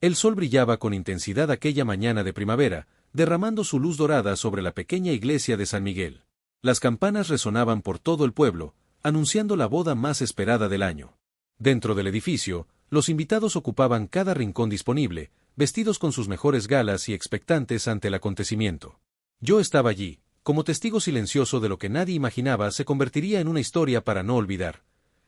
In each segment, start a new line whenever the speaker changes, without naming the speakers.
El sol brillaba con intensidad aquella mañana de primavera, derramando su luz dorada sobre la pequeña iglesia de San Miguel. Las campanas resonaban por todo el pueblo, anunciando la boda más esperada del año. Dentro del edificio, los invitados ocupaban cada rincón disponible, vestidos con sus mejores galas y expectantes ante el acontecimiento. Yo estaba allí, como testigo silencioso de lo que nadie imaginaba se convertiría en una historia para no olvidar.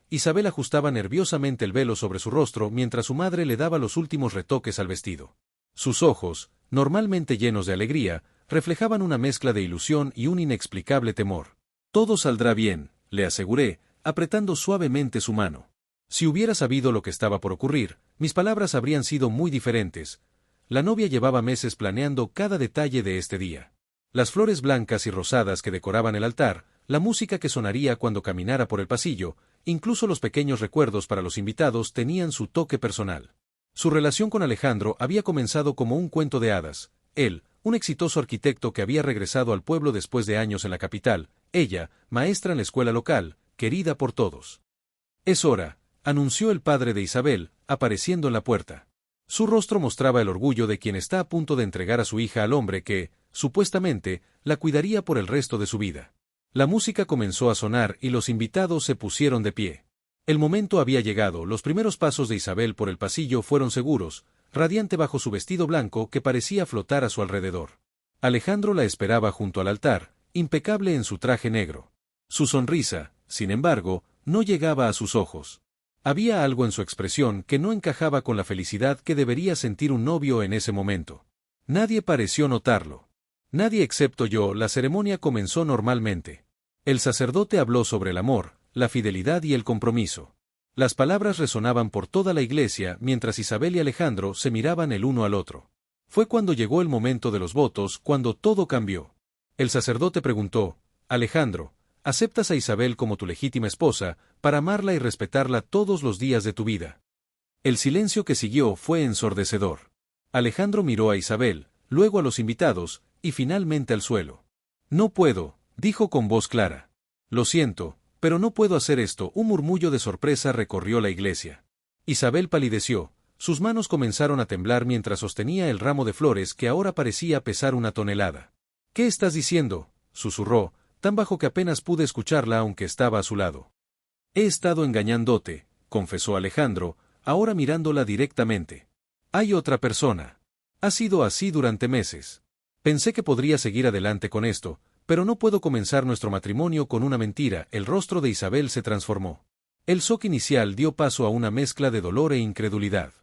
Isabel ajustaba nerviosamente el velo sobre su rostro mientras su madre le daba los últimos retoques al vestido. Sus ojos, normalmente llenos de alegría, reflejaban una mezcla de ilusión y un inexplicable temor. «Todo saldrá bien», le aseguré, apretando suavemente su mano. Si hubiera sabido lo que estaba por ocurrir, mis palabras habrían sido muy diferentes. La novia llevaba meses planeando cada detalle de este día. Las flores blancas y rosadas que decoraban el altar, la música que sonaría cuando caminara por el pasillo, incluso los pequeños recuerdos para los invitados tenían su toque personal. Su relación con Alejandro había comenzado como un cuento de hadas. Él, un exitoso arquitecto que había regresado al pueblo después de años en la capital, ella, maestra en la escuela local, querida por todos. «Es hora», anunció el padre de Isabel, apareciendo en la puerta. Su rostro mostraba el orgullo de quien está a punto de entregar a su hija al hombre que, supuestamente, la cuidaría por el resto de su vida. La música comenzó a sonar y los invitados se pusieron de pie. El momento había llegado, los primeros pasos de Isabel por el pasillo fueron seguros, radiante bajo su vestido blanco que parecía flotar a su alrededor. Alejandro la esperaba junto al altar, impecable en su traje negro. Su sonrisa, sin embargo, no llegaba a sus ojos. Había algo en su expresión que no encajaba con la felicidad que debería sentir un novio en ese momento. Nadie pareció notarlo. Nadie excepto yo. La ceremonia comenzó normalmente. El sacerdote habló sobre el amor, la fidelidad y el compromiso. Las palabras resonaban por toda la iglesia mientras Isabel y Alejandro se miraban el uno al otro. Fue cuando llegó el momento de los votos cuando todo cambió. El sacerdote preguntó: «Alejandro, ¿aceptas a Isabel como tu legítima esposa, para amarla y respetarla todos los días de tu vida?» El silencio que siguió fue ensordecedor. Alejandro miró a Isabel, luego a los invitados, y finalmente al suelo. «No puedo», dijo con voz clara. «Lo siento, pero no puedo hacer esto». Un murmullo de sorpresa recorrió la iglesia. Isabel palideció, sus manos comenzaron a temblar mientras sostenía el ramo de flores que ahora parecía pesar 1 tonelada. «¿Qué estás diciendo?», susurró, tan bajo que apenas pude escucharla aunque estaba a su lado. «He estado engañándote», confesó Alejandro, ahora mirándola directamente. «Hay otra persona. Ha sido así durante meses. Pensé que podría seguir adelante con esto, pero no puedo comenzar nuestro matrimonio con una mentira». El rostro de Isabel se transformó. El shock inicial dio paso a una mezcla de dolor e incredulidad.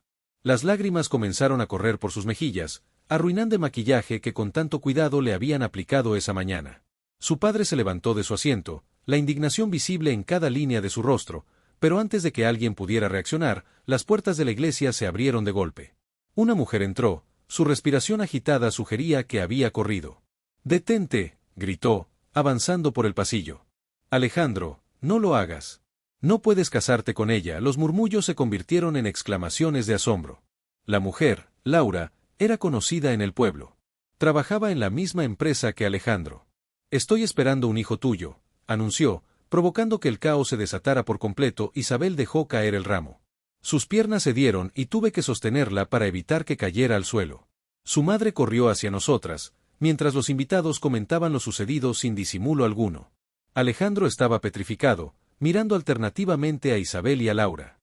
Las lágrimas comenzaron a correr por sus mejillas, arruinando el maquillaje que con tanto cuidado le habían aplicado esa mañana. Su padre se levantó de su asiento, la indignación visible en cada línea de su rostro, pero antes de que alguien pudiera reaccionar, las puertas de la iglesia se abrieron de golpe. Una mujer entró, su respiración agitada sugería que había corrido. «Detente», gritó, avanzando por el pasillo. «Alejandro, no lo hagas. No puedes casarte con ella». Los murmullos se convirtieron en exclamaciones de asombro. La mujer, Laura, era conocida en el pueblo. Trabajaba en la misma empresa que Alejandro. «Estoy esperando un hijo tuyo», anunció, provocando que el caos se desatara por completo. Isabel dejó caer el ramo. Sus piernas cedieron y tuve que sostenerla para evitar que cayera al suelo. Su madre corrió hacia nosotras, mientras los invitados comentaban lo sucedido sin disimulo alguno. Alejandro estaba petrificado, mirando alternativamente a Isabel y a Laura.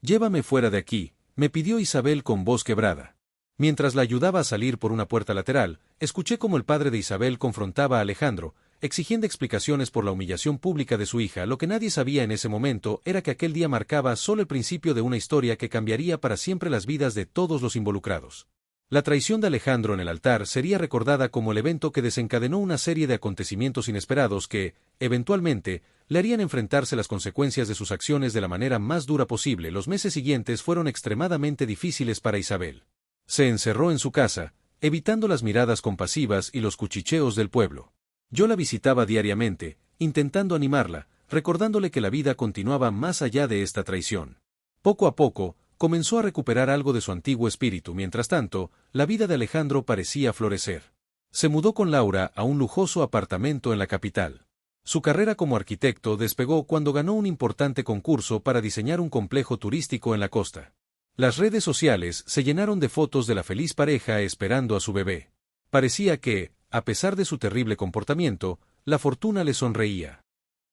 «Llévame fuera de aquí», me pidió Isabel con voz quebrada. Mientras la ayudaba a salir por una puerta lateral, escuché cómo el padre de Isabel confrontaba a Alejandro, exigiendo explicaciones por la humillación pública de su hija. Lo que nadie sabía en ese momento era que aquel día marcaba solo el principio de una historia que cambiaría para siempre las vidas de todos los involucrados. La traición de Alejandro en el altar sería recordada como el evento que desencadenó una serie de acontecimientos inesperados que, eventualmente, le harían enfrentarse las consecuencias de sus acciones de la manera más dura posible. Los meses siguientes fueron extremadamente difíciles para Isabel. Se encerró en su casa, evitando las miradas compasivas y los cuchicheos del pueblo. Yo la visitaba diariamente, intentando animarla, recordándole que la vida continuaba más allá de esta traición. Poco a poco, comenzó a recuperar algo de su antiguo espíritu. Mientras tanto, la vida de Alejandro parecía florecer. Se mudó con Laura a un lujoso apartamento en la capital. Su carrera como arquitecto despegó cuando ganó un importante concurso para diseñar un complejo turístico en la costa. Las redes sociales se llenaron de fotos de la feliz pareja esperando a su bebé. Parecía que, a pesar de su terrible comportamiento, la fortuna le sonreía.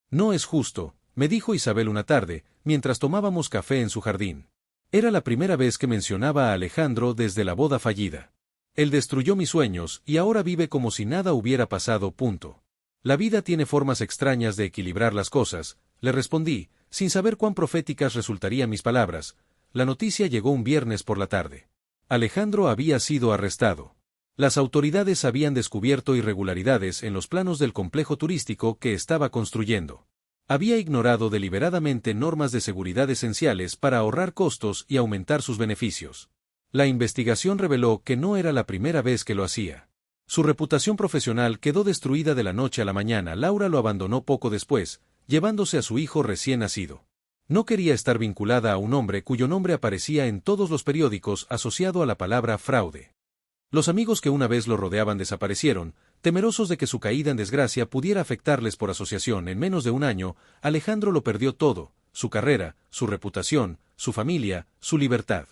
No es justo, me dijo Isabel una tarde, mientras tomábamos café en su jardín. Era la primera vez que mencionaba a Alejandro desde la boda fallida. Él destruyó mis sueños y ahora vive como si nada hubiera pasado. La vida tiene formas extrañas de equilibrar las cosas, le respondí, sin saber cuán proféticas resultarían mis palabras. La noticia llegó un viernes por la tarde. Alejandro había sido arrestado. Las autoridades habían descubierto irregularidades en los planos del complejo turístico que estaba construyendo. Había ignorado deliberadamente normas de seguridad esenciales para ahorrar costos y aumentar sus beneficios. La investigación reveló que no era la primera vez que lo hacía. Su reputación profesional quedó destruida de la noche a la mañana. Laura lo abandonó poco después, llevándose a su hijo recién nacido. No quería estar vinculada a un hombre cuyo nombre aparecía en todos los periódicos asociado a la palabra fraude. Los amigos que una vez lo rodeaban desaparecieron, temerosos de que su caída en desgracia pudiera afectarles por asociación. En menos de un año, Alejandro lo perdió todo: su carrera, su reputación, su familia, su libertad.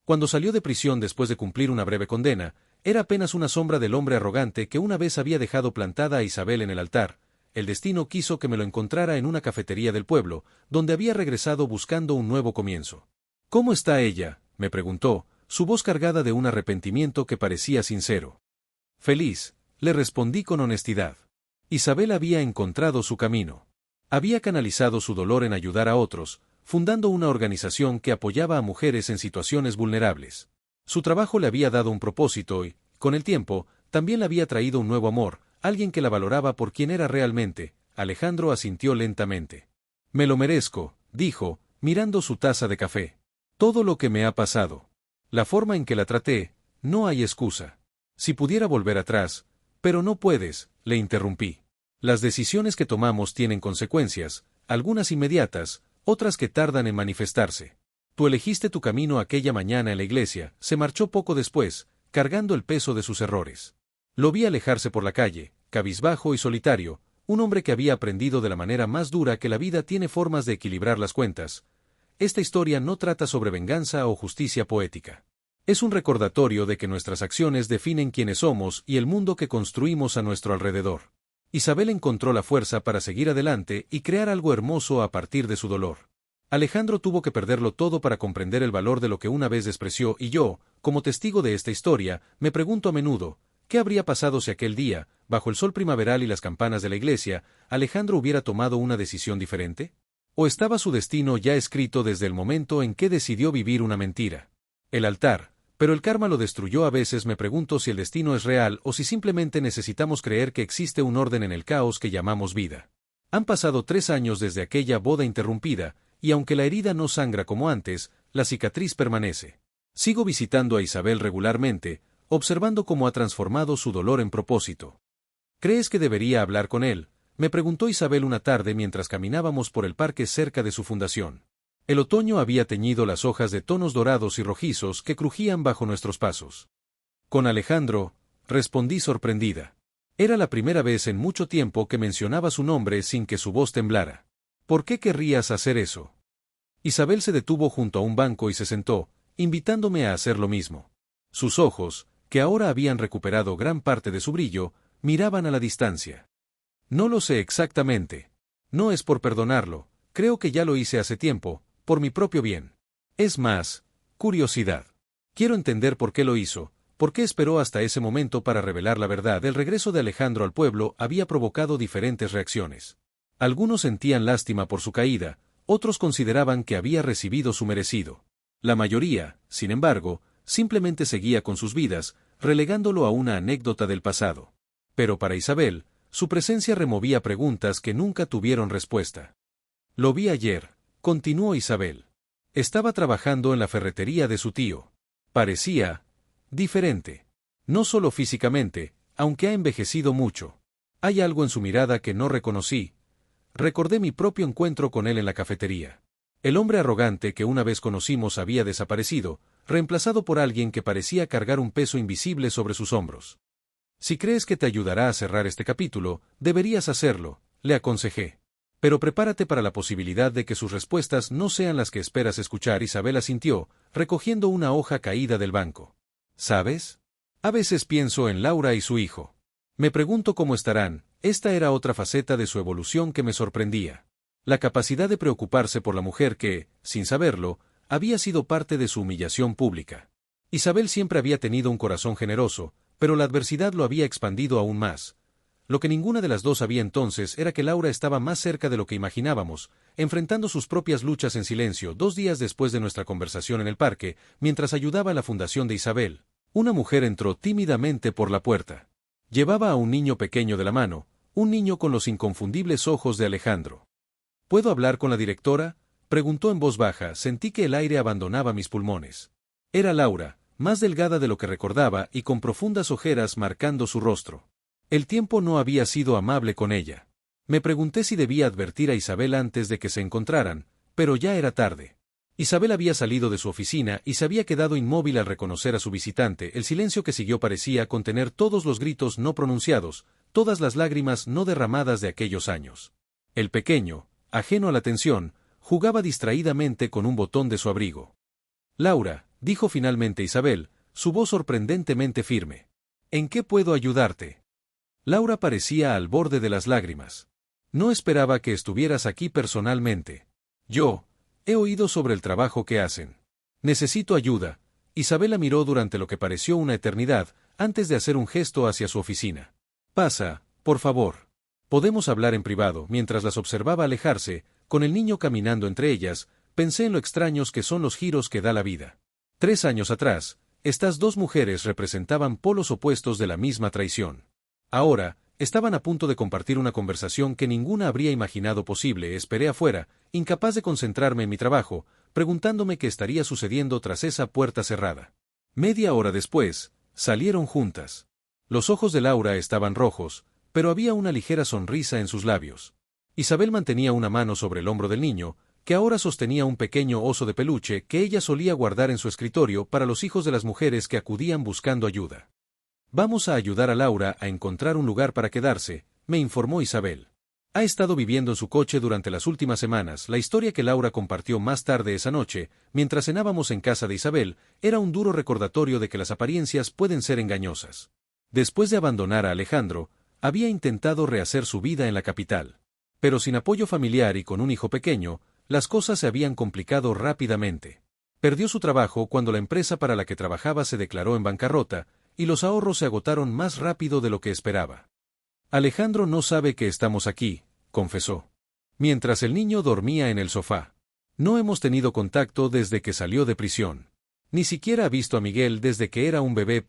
Cuando salió de prisión después de cumplir una breve condena, era apenas una sombra del hombre arrogante que una vez había dejado plantada a Isabel en el altar. El destino quiso que me lo encontrara en una cafetería del pueblo, donde había regresado buscando un nuevo comienzo. «¿Cómo está ella?», me preguntó, su voz cargada de un arrepentimiento que parecía sincero. «Feliz», le respondí con honestidad. Isabel había encontrado su camino. Había canalizado su dolor en ayudar a otros, fundando una organización que apoyaba a mujeres en situaciones vulnerables. Su trabajo le había dado un propósito y, con el tiempo, también le había traído un nuevo amor, alguien que la valoraba por quien era realmente. Alejandro asintió lentamente. «Me lo merezco», dijo, mirando su taza de café. «Todo lo que me ha pasado. La forma en que la traté, no hay excusa. Si pudiera volver atrás, pero no puedes», le interrumpí. «Las decisiones que tomamos tienen consecuencias, algunas inmediatas, otras que tardan en manifestarse. Tú elegiste tu camino aquella mañana en la iglesia». Se marchó poco después, cargando el peso de sus errores. Lo vi alejarse por la calle, cabizbajo y solitario, un hombre que había aprendido de la manera más dura que la vida tiene formas de equilibrar las cuentas. Esta historia no trata sobre venganza o justicia poética. Es un recordatorio de que nuestras acciones definen quiénes somos y el mundo que construimos a nuestro alrededor. Isabel encontró la fuerza para seguir adelante y crear algo hermoso a partir de su dolor. Alejandro tuvo que perderlo todo para comprender el valor de lo que una vez despreció, y yo, como testigo de esta historia, me pregunto a menudo, ¿qué habría pasado si aquel día, bajo el sol primaveral y las campanas de la iglesia, Alejandro hubiera tomado una decisión diferente? ¿O estaba su destino ya escrito desde el momento en que decidió vivir una mentira? El altar, pero el karma lo destruyó. A veces me pregunto si el destino es real o si simplemente necesitamos creer que existe un orden en el caos que llamamos vida. Han pasado 3 años desde aquella boda interrumpida, y aunque la herida no sangra como antes, la cicatriz permanece. Sigo visitando a Isabel regularmente, observando cómo ha transformado su dolor en propósito. ¿Crees que debería hablar con él?, me preguntó Isabel una tarde mientras caminábamos por el parque cerca de su fundación. El otoño había teñido las hojas de tonos dorados y rojizos que crujían bajo nuestros pasos. «Con Alejandro», respondí sorprendida. Era la primera vez en mucho tiempo que mencionaba su nombre sin que su voz temblara. «¿Por qué querrías hacer eso?». Isabel se detuvo junto a un banco y se sentó, invitándome a hacer lo mismo. Sus ojos, que ahora habían recuperado gran parte de su brillo, miraban a la distancia. «No lo sé exactamente. No es por perdonarlo, creo que ya lo hice hace tiempo, por mi propio bien. Es más, curiosidad. Quiero entender por qué lo hizo, por qué esperó hasta ese momento para revelar la verdad». El regreso de Alejandro al pueblo había provocado diferentes reacciones. Algunos sentían lástima por su caída, otros consideraban que había recibido su merecido. La mayoría, sin embargo, simplemente seguía con sus vidas, relegándolo a una anécdota del pasado. Pero para Isabel, su presencia removía preguntas que nunca tuvieron respuesta. «Lo vi ayer», continuó Isabel. «Estaba trabajando en la ferretería de su tío. Parecía diferente. No solo físicamente, aunque ha envejecido mucho. Hay algo en su mirada que no reconocí». Recordé mi propio encuentro con él en la cafetería. El hombre arrogante que una vez conocimos había desaparecido, reemplazado por alguien que parecía cargar un peso invisible sobre sus hombros. «Si crees que te ayudará a cerrar este capítulo, deberías hacerlo», le aconsejé. Pero prepárate para la posibilidad de que sus respuestas no sean las que esperas escuchar. Isabel asintió, recogiendo una hoja caída del banco. ¿Sabes? A veces pienso en Laura y su hijo. Me pregunto cómo estarán. Esta era otra faceta de su evolución que me sorprendía. La capacidad de preocuparse por la mujer que, sin saberlo, había sido parte de su humillación pública. Isabel siempre había tenido un corazón generoso, pero la adversidad lo había expandido aún más. Lo que ninguna de las dos sabía entonces era que Laura estaba más cerca de lo que imaginábamos, enfrentando sus propias luchas en silencio. 2 días después de nuestra conversación en el parque, mientras ayudaba a la fundación de Isabel, una mujer entró tímidamente por la puerta. Llevaba a un niño pequeño de la mano, un niño con los inconfundibles ojos de Alejandro. ¿Puedo hablar con la directora?, preguntó en voz baja. Sentí que el aire abandonaba mis pulmones. Era Laura, más delgada de lo que recordaba y con profundas ojeras marcando su rostro. El tiempo no había sido amable con ella. Me pregunté si debía advertir a Isabel antes de que se encontraran, pero ya era tarde. Isabel había salido de su oficina y se había quedado inmóvil al reconocer a su visitante. El silencio que siguió parecía contener todos los gritos no pronunciados, todas las lágrimas no derramadas de aquellos años. El pequeño, ajeno a la tensión, jugaba distraídamente con un botón de su abrigo. Laura, dijo finalmente Isabel, su voz sorprendentemente firme. ¿En qué puedo ayudarte? Laura parecía al borde de las lágrimas. No esperaba que estuvieras aquí personalmente. He oído sobre el trabajo que hacen. Necesito ayuda. Isabel la miró durante lo que pareció una eternidad, antes de hacer un gesto hacia su oficina. Pasa, por favor. Podemos hablar en privado. Mientras las observaba alejarse, con el niño caminando entre ellas, pensé en lo extraños que son los giros que da la vida. 3 años atrás, estas dos mujeres representaban polos opuestos de la misma traición. Ahora, estaban a punto de compartir una conversación que ninguna habría imaginado posible. Esperé afuera, incapaz de concentrarme en mi trabajo, preguntándome qué estaría sucediendo tras esa puerta cerrada. Media hora después, salieron juntas. Los ojos de Laura estaban rojos, pero había una ligera sonrisa en sus labios. Isabel mantenía una mano sobre el hombro del niño, que ahora sostenía un pequeño oso de peluche que ella solía guardar en su escritorio para los hijos de las mujeres que acudían buscando ayuda. Vamos a ayudar a Laura a encontrar un lugar para quedarse, me informó Isabel. Ha estado viviendo en su coche durante las últimas semanas. La historia que Laura compartió más tarde esa noche, mientras cenábamos en casa de Isabel, era un duro recordatorio de que las apariencias pueden ser engañosas. Después de abandonar a Alejandro, había intentado rehacer su vida en la capital. Pero sin apoyo familiar y con un hijo pequeño, las cosas se habían complicado rápidamente. Perdió su trabajo cuando la empresa para la que trabajaba se declaró en bancarrota, y los ahorros se agotaron más rápido de lo que esperaba. Alejandro no sabe que estamos aquí, confesó. Mientras el niño dormía en el sofá. No hemos tenido contacto desde que salió de prisión. Ni siquiera ha visto a Miguel desde que era un bebé.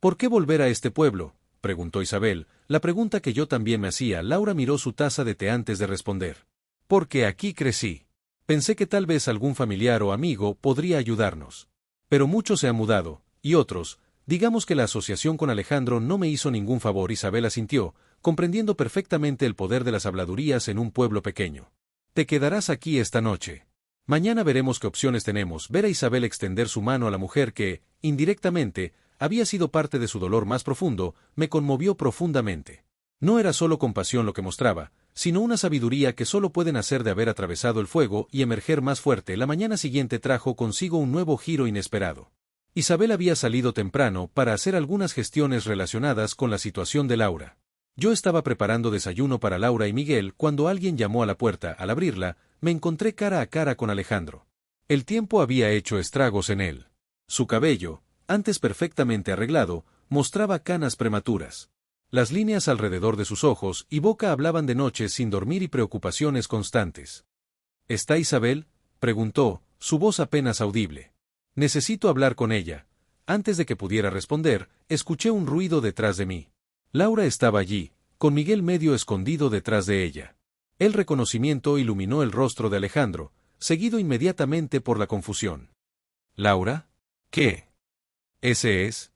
¿Por qué volver a este pueblo?, preguntó Isabel, la pregunta que yo también me hacía. Laura miró su taza de té antes de responder. Porque aquí crecí. Pensé que tal vez algún familiar o amigo podría ayudarnos. Pero muchos se han mudado, y otros. Digamos que la asociación con Alejandro no me hizo ningún favor. Isabel asintió, comprendiendo perfectamente el poder de las habladurías en un pueblo pequeño. Te quedarás aquí esta noche. Mañana veremos qué opciones tenemos. Ver a Isabel extender su mano a la mujer que, indirectamente, había sido parte de su dolor más profundo, me conmovió profundamente. No era solo compasión lo que mostraba, sino una sabiduría que solo puede nacer de haber atravesado el fuego y emerger más fuerte. La mañana siguiente trajo consigo un nuevo giro inesperado. Isabel había salido temprano para hacer algunas gestiones relacionadas con la situación de Laura. Yo estaba preparando desayuno para Laura y Miguel cuando alguien llamó a la puerta. Al abrirla, me encontré cara a cara con Alejandro. El tiempo había hecho estragos en él. Su cabello, antes perfectamente arreglado, mostraba canas prematuras. Las líneas alrededor de sus ojos y boca hablaban de noches sin dormir y preocupaciones constantes. ¿Está Isabel?, preguntó, su voz apenas audible. Necesito hablar con ella. Antes de que pudiera responder, escuché un ruido detrás de mí. Laura estaba allí, con Miguel medio escondido detrás de ella. El reconocimiento iluminó el rostro de Alejandro, seguido inmediatamente por la confusión. ¿Laura? ¿Qué? ¿Ese es?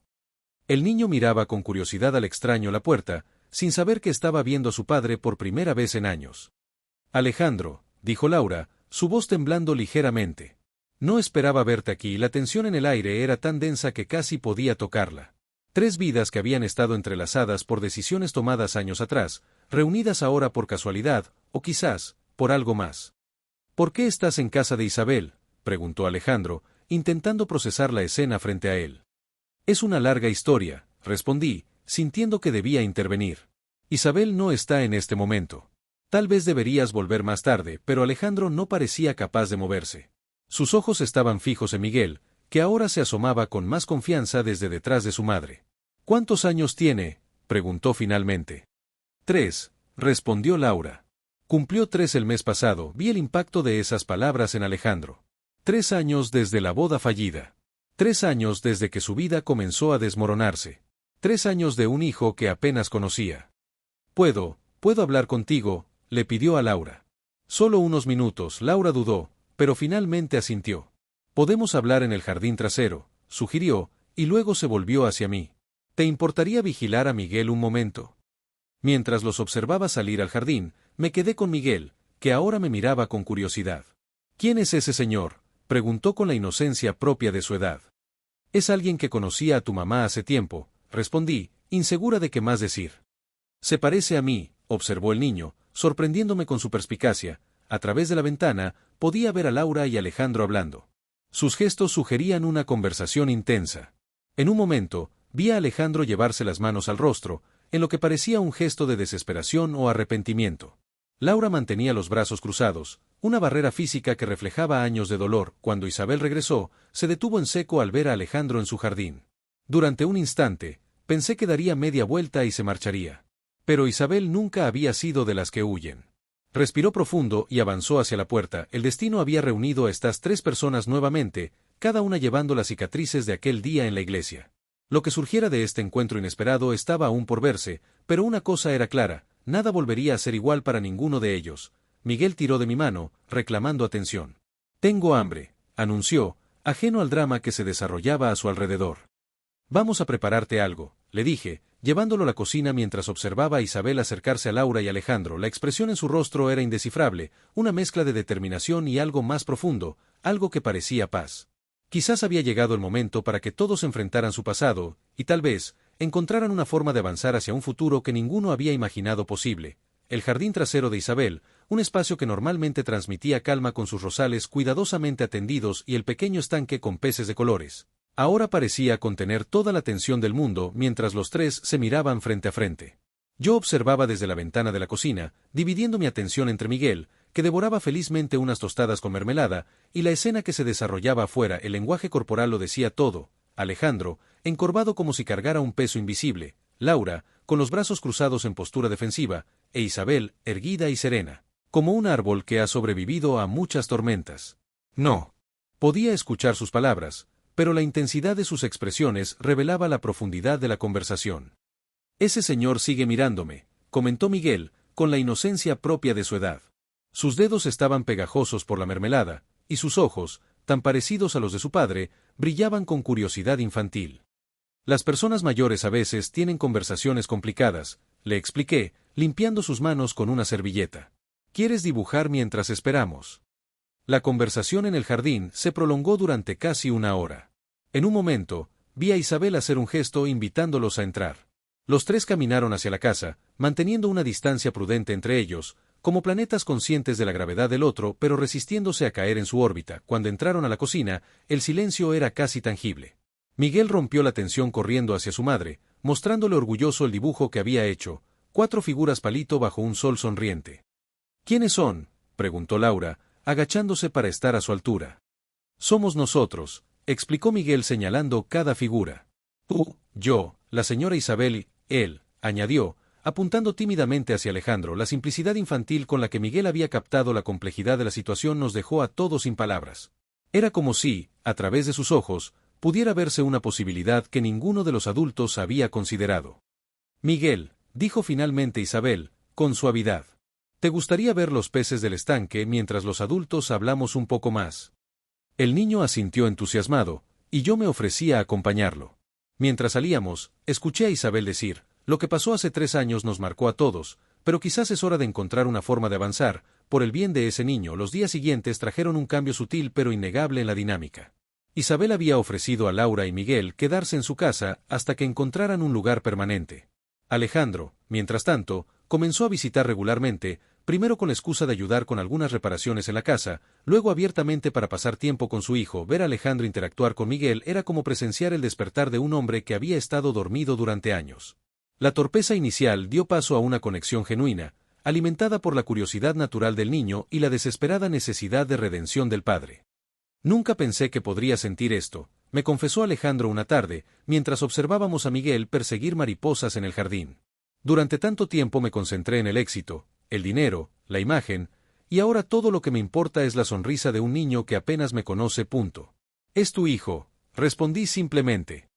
El niño miraba con curiosidad al extraño a la puerta, sin saber que estaba viendo a su padre por primera vez en años. Alejandro, dijo Laura, su voz temblando ligeramente. No esperaba verte aquí. La tensión en el aire era tan densa que casi podía tocarla. 3 vidas que habían estado entrelazadas por decisiones tomadas años atrás, reunidas ahora por casualidad, o quizás, por algo más. ¿Por qué estás en casa de Isabel?, preguntó Alejandro, intentando procesar la escena frente a él. Es una larga historia, respondí, sintiendo que debía intervenir. Isabel no está en este momento. Tal vez deberías volver más tarde, pero Alejandro no parecía capaz de moverse. Sus ojos estaban fijos en Miguel, que ahora se asomaba con más confianza desde detrás de su madre. ¿Cuántos años tiene?, preguntó finalmente. 3, respondió Laura. Cumplió 3 el mes pasado. Vi el impacto de esas palabras en Alejandro. 3 años desde la boda fallida. 3 años desde que su vida comenzó a desmoronarse. 3 años de un hijo que apenas conocía. ¿Puedo hablar contigo?, le pidió a Laura. Solo unos minutos. Laura dudó, pero finalmente asintió. Podemos hablar en el jardín trasero, sugirió, y luego se volvió hacia mí. ¿Te importaría vigilar a Miguel un momento? Mientras los observaba salir al jardín, me quedé con Miguel, que ahora me miraba con curiosidad. ¿Quién es ese señor?, preguntó con la inocencia propia de su edad. Es alguien que conocía a tu mamá hace tiempo, respondí, insegura de qué más decir. Se parece a mí, observó el niño, sorprendiéndome con su perspicacia. A través de la ventana, podía ver a Laura y Alejandro hablando. Sus gestos sugerían una conversación intensa. En un momento, vi a Alejandro llevarse las manos al rostro, en lo que parecía un gesto de desesperación o arrepentimiento. Laura mantenía los brazos cruzados, una barrera física que reflejaba años de dolor. Cuando Isabel regresó, se detuvo en seco al ver a Alejandro en su jardín. Durante un instante, pensé que daría media vuelta y se marcharía. Pero Isabel nunca había sido de las que huyen. Respiró profundo y avanzó hacia la puerta. El destino había reunido a estas 3 personas nuevamente, cada una llevando las cicatrices de aquel día en la iglesia. Lo que surgiera de este encuentro inesperado estaba aún por verse, pero una cosa era clara, nada volvería a ser igual para ninguno de ellos. Miguel tiró de mi mano, reclamando atención. Tengo hambre, anunció, ajeno al drama que se desarrollaba a su alrededor. Vamos a prepararte algo, le dije, llevándolo a la cocina mientras observaba a Isabel acercarse a Laura y Alejandro. La expresión en su rostro era indescifrable, una mezcla de determinación y algo más profundo, algo que parecía paz. Quizás había llegado el momento para que todos enfrentaran su pasado, y tal vez, encontraran una forma de avanzar hacia un futuro que ninguno había imaginado posible. El jardín trasero de Isabel, un espacio que normalmente transmitía calma con sus rosales cuidadosamente atendidos y el pequeño estanque con peces de colores, ahora parecía contener toda la tensión del mundo mientras los 3 se miraban frente a frente. Yo observaba desde la ventana de la cocina, dividiendo mi atención entre Miguel, que devoraba felizmente unas tostadas con mermelada, y la escena que se desarrollaba afuera. El lenguaje corporal lo decía todo. Alejandro, encorvado como si cargara un peso invisible, Laura, con los brazos cruzados en postura defensiva, e Isabel, erguida y serena, como un árbol que ha sobrevivido a muchas tormentas. No podía escuchar sus palabras, pero la intensidad de sus expresiones revelaba la profundidad de la conversación. Ese señor sigue mirándome, comentó Miguel, con la inocencia propia de su edad. Sus dedos estaban pegajosos por la mermelada, y sus ojos, tan parecidos a los de su padre, brillaban con curiosidad infantil. Las personas mayores a veces tienen conversaciones complicadas, le expliqué, limpiando sus manos con una servilleta. ¿Quieres dibujar mientras esperamos? La conversación en el jardín se prolongó durante casi una hora. En un momento, vi a Isabel hacer un gesto invitándolos a entrar. Los 3 caminaron hacia la casa, manteniendo una distancia prudente entre ellos, como planetas conscientes de la gravedad del otro pero resistiéndose a caer en su órbita. Cuando entraron a la cocina, el silencio era casi tangible. Miguel rompió la tensión corriendo hacia su madre, mostrándole orgulloso el dibujo que había hecho, 4 figuras palito bajo un sol sonriente. ¿Quiénes son?, preguntó Laura, agachándose para estar a su altura. Somos nosotros, explicó Miguel señalando cada figura. Tú, yo, la señora Isabel y él, añadió, apuntando tímidamente hacia Alejandro. La simplicidad infantil con la que Miguel había captado la complejidad de la situación nos dejó a todos sin palabras. Era como si, a través de sus ojos, pudiera verse una posibilidad que ninguno de los adultos había considerado. Miguel, dijo finalmente Isabel, con suavidad. ¿Te gustaría ver los peces del estanque mientras los adultos hablamos un poco más? El niño asintió entusiasmado, y yo me ofrecí a acompañarlo. Mientras salíamos, escuché a Isabel decir, lo que pasó hace 3 años nos marcó a todos, pero quizás es hora de encontrar una forma de avanzar, por el bien de ese niño. Los días siguientes trajeron un cambio sutil pero innegable en la dinámica. Isabel había ofrecido a Laura y Miguel quedarse en su casa hasta que encontraran un lugar permanente. Alejandro, mientras tanto, comenzó a visitar regularmente, primero con la excusa de ayudar con algunas reparaciones en la casa, luego abiertamente para pasar tiempo con su hijo. Ver a Alejandro interactuar con Miguel era como presenciar el despertar de un hombre que había estado dormido durante años. La torpeza inicial dio paso a una conexión genuina, alimentada por la curiosidad natural del niño y la desesperada necesidad de redención del padre. Nunca pensé que podría sentir esto, me confesó Alejandro una tarde, mientras observábamos a Miguel perseguir mariposas en el jardín. Durante tanto tiempo me concentré en el éxito, el dinero, la imagen, y ahora todo lo que me importa es la sonrisa de un niño que apenas me conoce. Es tu hijo, respondí simplemente.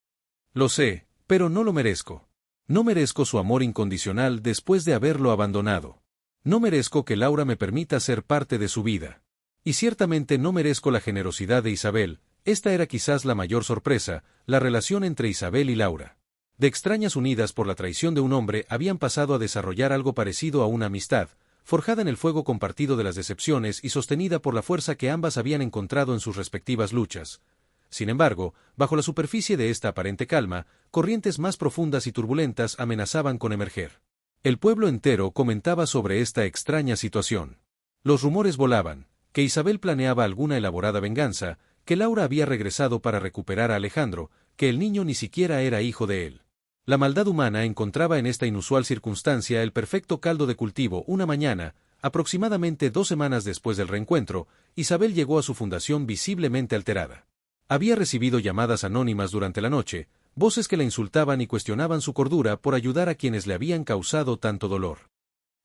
Lo sé, pero no lo merezco. No merezco su amor incondicional después de haberlo abandonado. No merezco que Laura me permita ser parte de su vida. Y ciertamente no merezco la generosidad de Isabel. Esta era quizás la mayor sorpresa, la relación entre Isabel y Laura. De extrañas unidas por la traición de un hombre habían pasado a desarrollar algo parecido a una amistad, forjada en el fuego compartido de las decepciones y sostenida por la fuerza que ambas habían encontrado en sus respectivas luchas. Sin embargo, bajo la superficie de esta aparente calma, corrientes más profundas y turbulentas amenazaban con emerger. El pueblo entero comentaba sobre esta extraña situación. Los rumores volaban, que Isabel planeaba alguna elaborada venganza, que Laura había regresado para recuperar a Alejandro, que el niño ni siquiera era hijo de él. La maldad humana encontraba en esta inusual circunstancia el perfecto caldo de cultivo. Una mañana, aproximadamente 2 semanas después del reencuentro, Isabel llegó a su fundación visiblemente alterada. Había recibido llamadas anónimas durante la noche, voces que la insultaban y cuestionaban su cordura por ayudar a quienes le habían causado tanto dolor.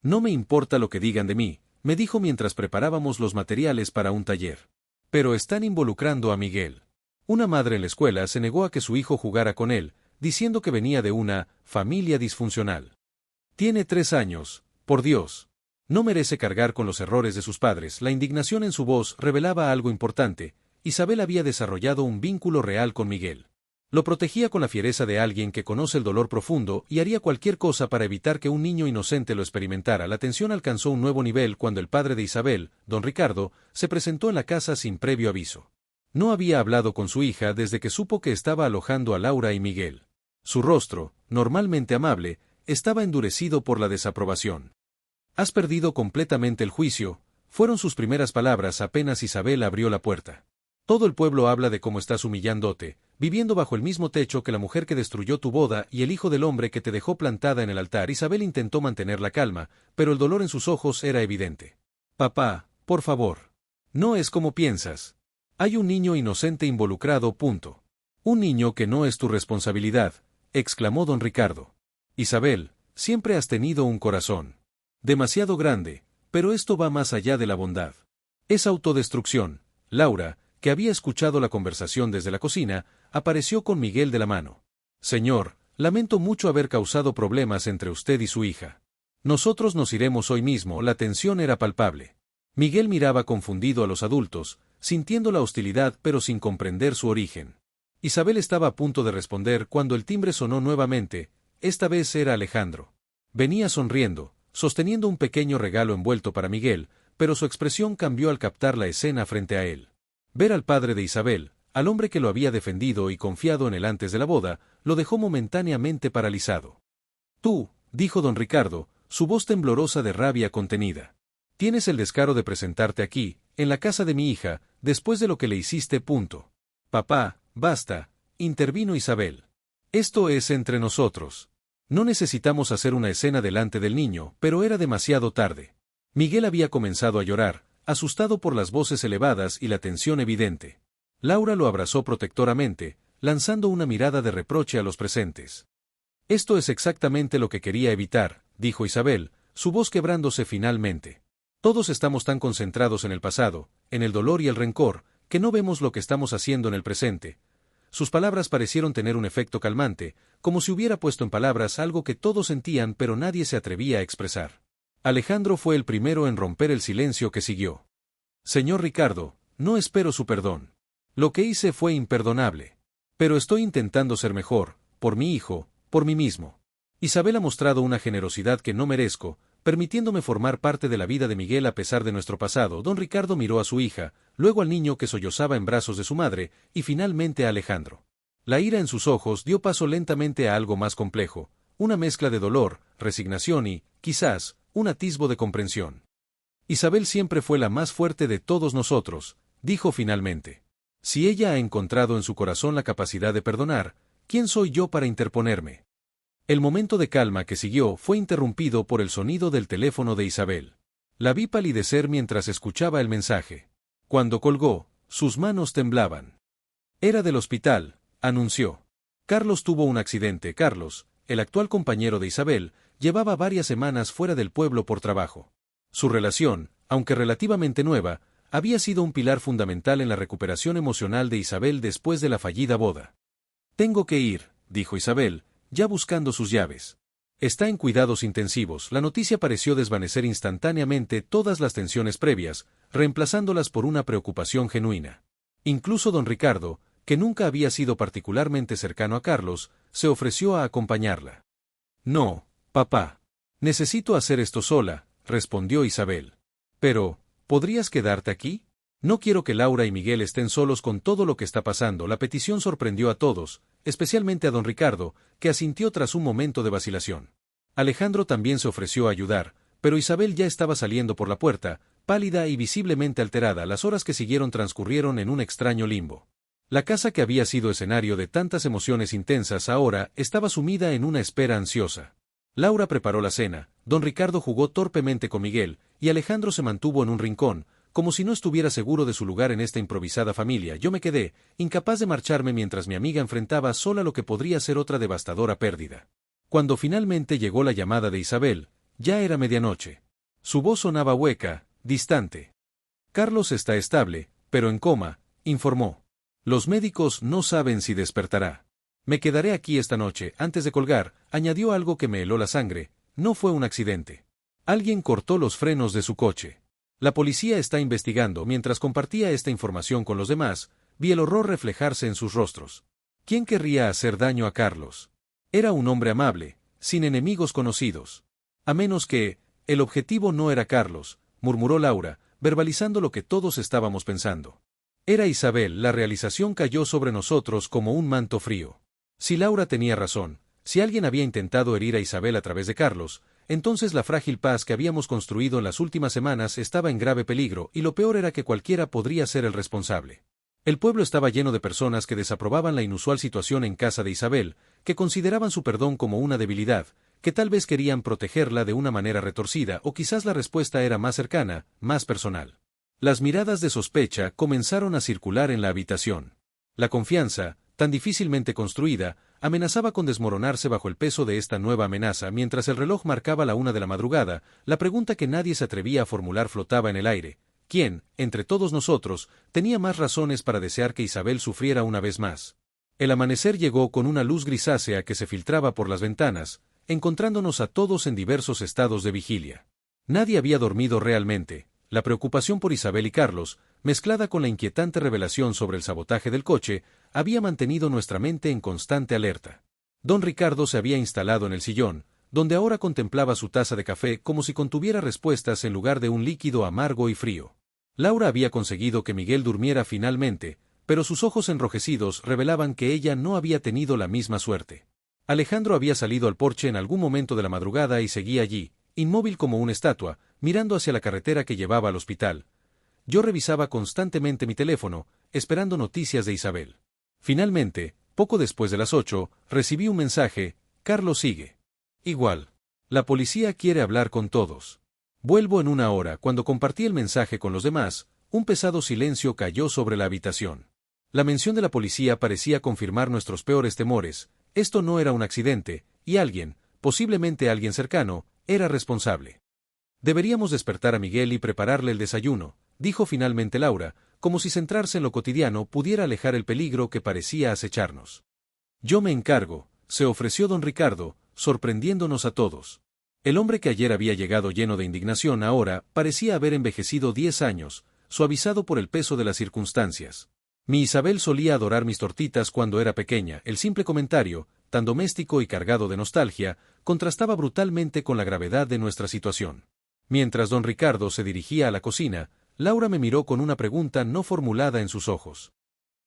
No me importa lo que digan de mí, me dijo mientras preparábamos los materiales para un taller. Pero están involucrando a Miguel. Una madre en la escuela se negó a que su hijo jugara con él, diciendo que venía de una familia disfuncional. Tiene 3 años, por Dios. No merece cargar con los errores de sus padres. La indignación en su voz revelaba algo importante. Isabel había desarrollado un vínculo real con Miguel. Lo protegía con la fiereza de alguien que conoce el dolor profundo y haría cualquier cosa para evitar que un niño inocente lo experimentara. La tensión alcanzó un nuevo nivel cuando el padre de Isabel, don Ricardo, se presentó en la casa sin previo aviso. No había hablado con su hija desde que supo que estaba alojando a Laura y Miguel. Su rostro, normalmente amable, estaba endurecido por la desaprobación. «Has perdido completamente el juicio», fueron sus primeras palabras apenas Isabel abrió la puerta. «Todo el pueblo habla de cómo estás humillándote, viviendo bajo el mismo techo que la mujer que destruyó tu boda y el hijo del hombre que te dejó plantada en el altar». Isabel intentó mantener la calma, pero el dolor en sus ojos era evidente. «Papá, por favor. No es como piensas. Hay un niño inocente involucrado. Un niño que no es tu responsabilidad», exclamó don Ricardo. «Isabel, siempre has tenido un corazón demasiado grande, pero esto va más allá de la bondad. Es autodestrucción». Laura, que había escuchado la conversación desde la cocina, apareció con Miguel de la mano. «Señor, lamento mucho haber causado problemas entre usted y su hija. Nosotros nos iremos hoy mismo». La tensión era palpable. Miguel miraba confundido a los adultos, sintiendo la hostilidad pero sin comprender su origen. Isabel estaba a punto de responder cuando el timbre sonó nuevamente. Esta vez era Alejandro. Venía sonriendo, sosteniendo un pequeño regalo envuelto para Miguel, pero su expresión cambió al captar la escena frente a él. Ver al padre de Isabel, al hombre que lo había defendido y confiado en él antes de la boda, lo dejó momentáneamente paralizado. «Tú», dijo don Ricardo, su voz temblorosa de rabia contenida. «Tienes el descaro de presentarte aquí, en la casa de mi hija, después de lo que le hiciste. Papá, basta», intervino Isabel. «Esto es entre nosotros. No necesitamos hacer una escena delante del niño», pero era demasiado tarde. Miguel había comenzado a llorar, asustado por las voces elevadas y la tensión evidente. Laura lo abrazó protectoramente, lanzando una mirada de reproche a los presentes. «Esto es exactamente lo que quería evitar», dijo Isabel, su voz quebrándose finalmente. «Todos estamos tan concentrados en el pasado, en el dolor y el rencor, que no vemos lo que estamos haciendo en el presente». Sus palabras parecieron tener un efecto calmante, como si hubiera puesto en palabras algo que todos sentían pero nadie se atrevía a expresar. Alejandro fue el primero en romper el silencio que siguió. «Señor Ricardo, no espero su perdón. Lo que hice fue imperdonable. Pero estoy intentando ser mejor, por mi hijo, por mí mismo. Isabel ha mostrado una generosidad que no merezco, permitiéndome formar parte de la vida de Miguel a pesar de nuestro pasado». Don Ricardo miró a su hija, luego al niño que sollozaba en brazos de su madre, y finalmente a Alejandro. La ira en sus ojos dio paso lentamente a algo más complejo, una mezcla de dolor, resignación y, quizás, un atisbo de comprensión. Isabel siempre fue la más fuerte de todos nosotros, dijo finalmente. Si ella ha encontrado en su corazón la capacidad de perdonar, ¿quién soy yo para interponerme? El momento de calma que siguió fue interrumpido por el sonido del teléfono de Isabel. La vi palidecer mientras escuchaba el mensaje. Cuando colgó, sus manos temblaban. Era del hospital, anunció. Carlos tuvo un accidente. Carlos, el actual compañero de Isabel, llevaba varias semanas fuera del pueblo por trabajo. Su relación, aunque relativamente nueva, había sido un pilar fundamental en la recuperación emocional de Isabel después de la fallida boda. Tengo que ir, dijo Isabel, ya buscando sus llaves. Está en cuidados intensivos. La noticia pareció desvanecer instantáneamente todas las tensiones previas, reemplazándolas por una preocupación genuina. Incluso don Ricardo, que nunca había sido particularmente cercano a Carlos, se ofreció a acompañarla. No, papá. Necesito hacer esto sola, respondió Isabel. Pero, ¿podrías quedarte aquí? No quiero que Laura y Miguel estén solos con todo lo que está pasando. La petición sorprendió a todos, especialmente a don Ricardo, que asintió tras un momento de vacilación. Alejandro también se ofreció a ayudar, pero Isabel ya estaba saliendo por la puerta, pálida y visiblemente alterada. Las horas que siguieron transcurrieron en un extraño limbo. La casa que había sido escenario de tantas emociones intensas ahora estaba sumida en una espera ansiosa. Laura preparó la cena, don Ricardo jugó torpemente con Miguel, y Alejandro se mantuvo en un rincón, como si no estuviera seguro de su lugar en esta improvisada familia. Yo me quedé, incapaz de marcharme mientras mi amiga enfrentaba sola lo que podría ser otra devastadora pérdida. Cuando finalmente llegó la llamada de Isabel, ya era medianoche. Su voz sonaba hueca, distante. Carlos está estable, pero en coma, informó. Los médicos no saben si despertará. Me quedaré aquí esta noche. Antes de colgar, añadió algo que me heló la sangre. No fue un accidente. Alguien cortó los frenos de su coche. La policía está investigando. Mientras compartía esta información con los demás, vi el horror reflejarse en sus rostros. ¿Quién querría hacer daño a Carlos? Era un hombre amable, sin enemigos conocidos. A menos que, el objetivo no era Carlos, murmuró Laura, verbalizando lo que todos estábamos pensando. Era Isabel. La realización cayó sobre nosotros como un manto frío. Si Laura tenía razón, si alguien había intentado herir a Isabel a través de Carlos, entonces la frágil paz que habíamos construido en las últimas semanas estaba en grave peligro, y lo peor era que cualquiera podría ser el responsable. El pueblo estaba lleno de personas que desaprobaban la inusual situación en casa de Isabel, que consideraban su perdón como una debilidad, que tal vez querían protegerla de una manera retorcida, o quizás la respuesta era más cercana, más personal. Las miradas de sospecha comenzaron a circular en la habitación. La confianza, tan difícilmente construida, amenazaba con desmoronarse bajo el peso de esta nueva amenaza. Mientras el reloj marcaba la 1 de la madrugada, la pregunta que nadie se atrevía a formular flotaba en el aire. ¿Quién, entre todos nosotros, tenía más razones para desear que Isabel sufriera una vez más? El amanecer llegó con una luz grisácea que se filtraba por las ventanas, encontrándonos a todos en diversos estados de vigilia. Nadie había dormido realmente. La preocupación por Isabel y Carlos, mezclada con la inquietante revelación sobre el sabotaje del coche, había mantenido nuestra mente en constante alerta. Don Ricardo se había instalado en el sillón, donde ahora contemplaba su taza de café como si contuviera respuestas en lugar de un líquido amargo y frío. Laura había conseguido que Miguel durmiera finalmente, pero sus ojos enrojecidos revelaban que ella no había tenido la misma suerte. Alejandro había salido al porche en algún momento de la madrugada y seguía allí, inmóvil como una estatua, mirando hacia la carretera que llevaba al hospital. Yo revisaba constantemente mi teléfono, esperando noticias de Isabel. Finalmente, poco después de las 8, recibí un mensaje: Carlos sigue igual. La policía quiere hablar con todos. Vuelvo en 1 hora. Cuando compartí el mensaje con los demás, un pesado silencio cayó sobre la habitación. La mención de la policía parecía confirmar nuestros peores temores. Esto no era un accidente, y alguien, posiblemente alguien cercano, era responsable. Deberíamos despertar a Miguel y prepararle el desayuno, dijo finalmente Laura, como si centrarse en lo cotidiano pudiera alejar el peligro que parecía acecharnos. Yo me encargo, se ofreció don Ricardo, sorprendiéndonos a todos. El hombre que ayer había llegado lleno de indignación ahora parecía haber envejecido 10 años, suavizado por el peso de las circunstancias. Mi Isabel solía adorar mis tortitas cuando era pequeña. El simple comentario, tan doméstico y cargado de nostalgia, contrastaba brutalmente con la gravedad de nuestra situación. Mientras don Ricardo se dirigía a la cocina, Laura me miró con una pregunta no formulada en sus ojos.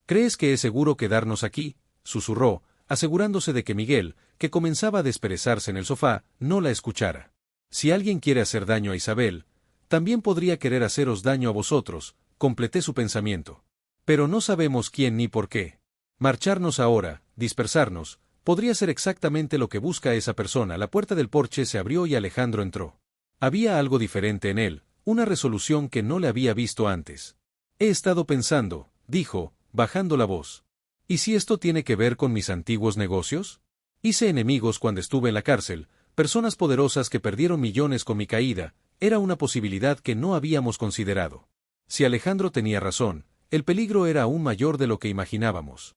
¿Crees que es seguro quedarnos aquí?, susurró, asegurándose de que Miguel, que comenzaba a desperezarse en el sofá, no la escuchara. Si alguien quiere hacer daño a Isabel, también podría querer haceros daño a vosotros, completé su pensamiento. Pero no sabemos quién ni por qué. Marcharnos ahora, dispersarnos, podría ser exactamente lo que busca esa persona. La puerta del porche se abrió y Alejandro entró. Había algo diferente en él, una resolución que no le había visto antes. He estado pensando, dijo, bajando la voz. ¿Y si esto tiene que ver con mis antiguos negocios? Hice enemigos cuando estuve en la cárcel, personas poderosas que perdieron millones con mi caída, era una posibilidad que no habíamos considerado. Si Alejandro tenía razón, el peligro era aún mayor de lo que imaginábamos.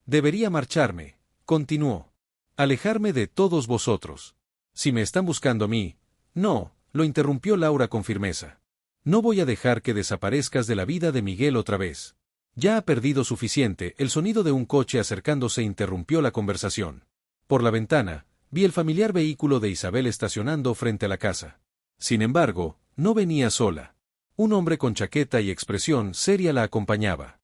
Debería marcharme, continuó. Alejarme de todos vosotros. Si me están buscando a mí. No, lo interrumpió Laura con firmeza. No voy a dejar que desaparezcas de la vida de Miguel otra vez. Ya ha perdido suficiente. El sonido de un coche acercándose interrumpió la conversación. Por la ventana, vi el familiar vehículo de Isabel estacionando frente a la casa. Sin embargo, no venía sola. Un hombre con chaqueta y expresión seria la acompañaba.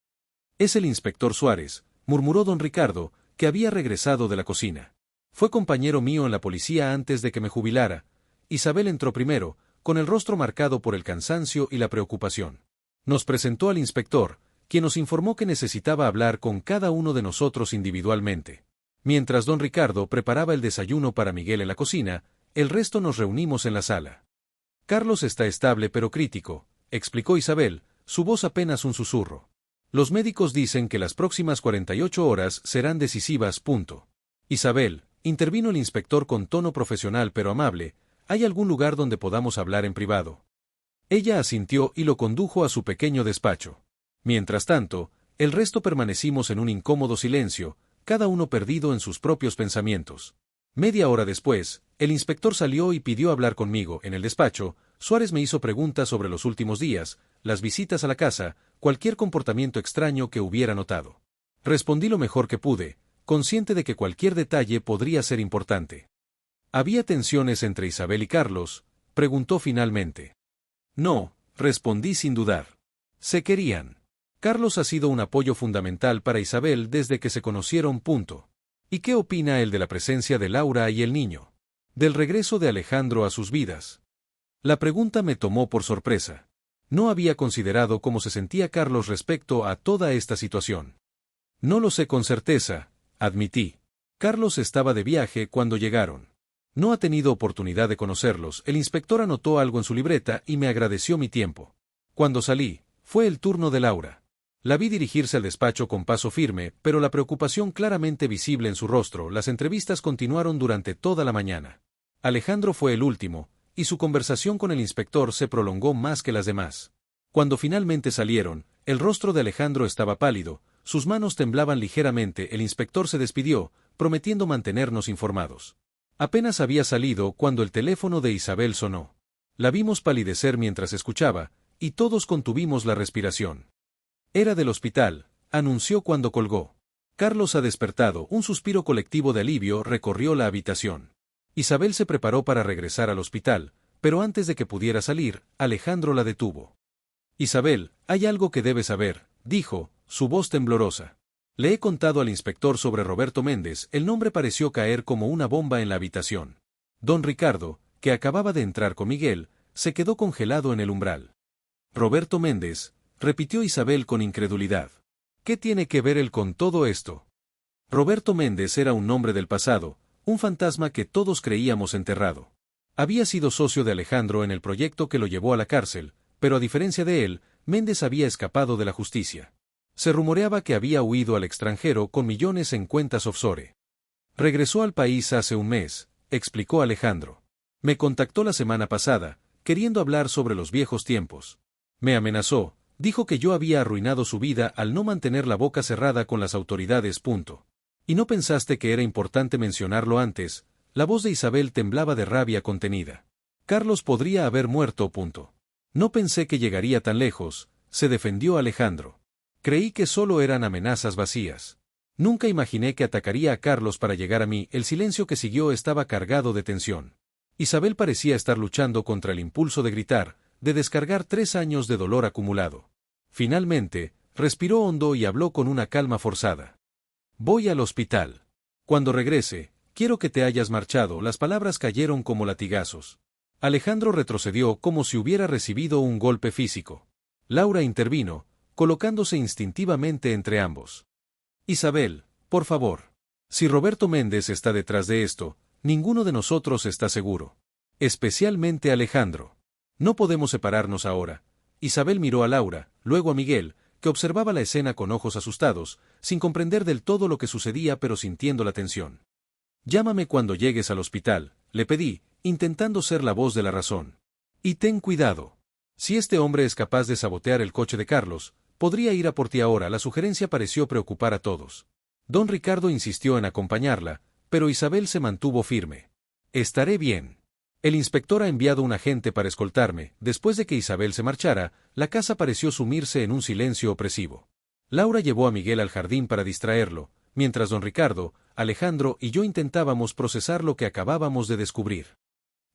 Es el inspector Suárez, murmuró don Ricardo, que había regresado de la cocina. Fue compañero mío en la policía antes de que me jubilara. Isabel entró primero, con el rostro marcado por el cansancio y la preocupación. Nos presentó al inspector, quien nos informó que necesitaba hablar con cada uno de nosotros individualmente. Mientras don Ricardo preparaba el desayuno para Miguel en la cocina, el resto nos reunimos en la sala. Carlos está estable pero crítico, explicó Isabel, su voz apenas un susurro. Los médicos dicen que las próximas 48 horas serán decisivas. Isabel, intervino el inspector con tono profesional pero amable, ¿hay algún lugar donde podamos hablar en privado? Ella asintió y lo condujo a su pequeño despacho. Mientras tanto, el resto permanecimos en un incómodo silencio, cada uno perdido en sus propios pensamientos. Media hora después, el inspector salió y pidió hablar conmigo. En el despacho, Suárez me hizo preguntas sobre los últimos días, las visitas a la casa, cualquier comportamiento extraño que hubiera notado. Respondí lo mejor que pude, consciente de que cualquier detalle podría ser importante. ¿Había tensiones entre Isabel y Carlos?, preguntó finalmente. No, respondí sin dudar. Se querían. Carlos ha sido un apoyo fundamental para Isabel desde que se conocieron. ¿Y qué opina él de la presencia de Laura y el niño? Del regreso de Alejandro a sus vidas. La pregunta me tomó por sorpresa. No había considerado cómo se sentía Carlos respecto a toda esta situación. No lo sé con certeza, admití. Carlos estaba de viaje cuando llegaron. No ha tenido oportunidad de conocerlos. El inspector anotó algo en su libreta y me agradeció mi tiempo. Cuando salí, fue el turno de Laura. La vi dirigirse al despacho con paso firme, pero la preocupación claramente visible en su rostro. Las entrevistas continuaron durante toda la mañana. Alejandro fue el último, y su conversación con el inspector se prolongó más que las demás. Cuando finalmente salieron, el rostro de Alejandro estaba pálido, sus manos temblaban ligeramente. El inspector se despidió, prometiendo mantenernos informados. Apenas había salido cuando el teléfono de Isabel sonó. La vimos palidecer mientras escuchaba, y todos contuvimos la respiración. Era del hospital, anunció cuando colgó. Carlos ha despertado. Un suspiro colectivo de alivio recorrió la habitación. Isabel se preparó para regresar al hospital, pero antes de que pudiera salir, Alejandro la detuvo. Isabel, hay algo que debes saber, dijo, su voz temblorosa. Le he contado al inspector sobre Roberto Méndez. El nombre pareció caer como una bomba en la habitación. Don Ricardo, que acababa de entrar con Miguel, se quedó congelado en el umbral. Roberto Méndez, repitió Isabel con incredulidad. ¿Qué tiene que ver él con todo esto? Roberto Méndez era un nombre del pasado, un fantasma que todos creíamos enterrado. Había sido socio de Alejandro en el proyecto que lo llevó a la cárcel, pero a diferencia de él, Méndez había escapado de la justicia. Se rumoreaba que había huido al extranjero con millones en cuentas offshore. Regresó al país hace un mes, explicó Alejandro. Me contactó la semana pasada, queriendo hablar sobre los viejos tiempos. Me amenazó, dijo que yo había arruinado su vida al no mantener la boca cerrada con las autoridades. ¿Y no pensaste que era importante mencionarlo antes? La voz de Isabel temblaba de rabia contenida. Carlos podría haber muerto. No pensé que llegaría tan lejos, se defendió Alejandro. Creí que solo eran amenazas vacías. Nunca imaginé que atacaría a Carlos para llegar a mí. El silencio que siguió estaba cargado de tensión. Isabel parecía estar luchando contra el impulso de gritar, de descargar 3 años de dolor acumulado. Finalmente, respiró hondo y habló con una calma forzada. Voy al hospital. Cuando regrese, quiero que te hayas marchado. Las palabras cayeron como latigazos. Alejandro retrocedió como si hubiera recibido un golpe físico. Laura intervino, colocándose instintivamente entre ambos. Isabel, por favor. Si Roberto Méndez está detrás de esto, ninguno de nosotros está seguro. Especialmente Alejandro. No podemos separarnos ahora. Isabel miró a Laura, luego a Miguel, que observaba la escena con ojos asustados, sin comprender del todo lo que sucedía pero sintiendo la tensión. Llámame cuando llegues al hospital, le pedí, intentando ser la voz de la razón. Y ten cuidado. Si este hombre es capaz de sabotear el coche de Carlos, podría ir a por ti ahora. La sugerencia pareció preocupar a todos. Don Ricardo insistió en acompañarla, pero Isabel se mantuvo firme. Estaré bien. El inspector ha enviado un agente para escoltarme. Después de que Isabel se marchara, la casa pareció sumirse en un silencio opresivo. Laura llevó a Miguel al jardín para distraerlo, mientras don Ricardo, Alejandro y yo intentábamos procesar lo que acabábamos de descubrir.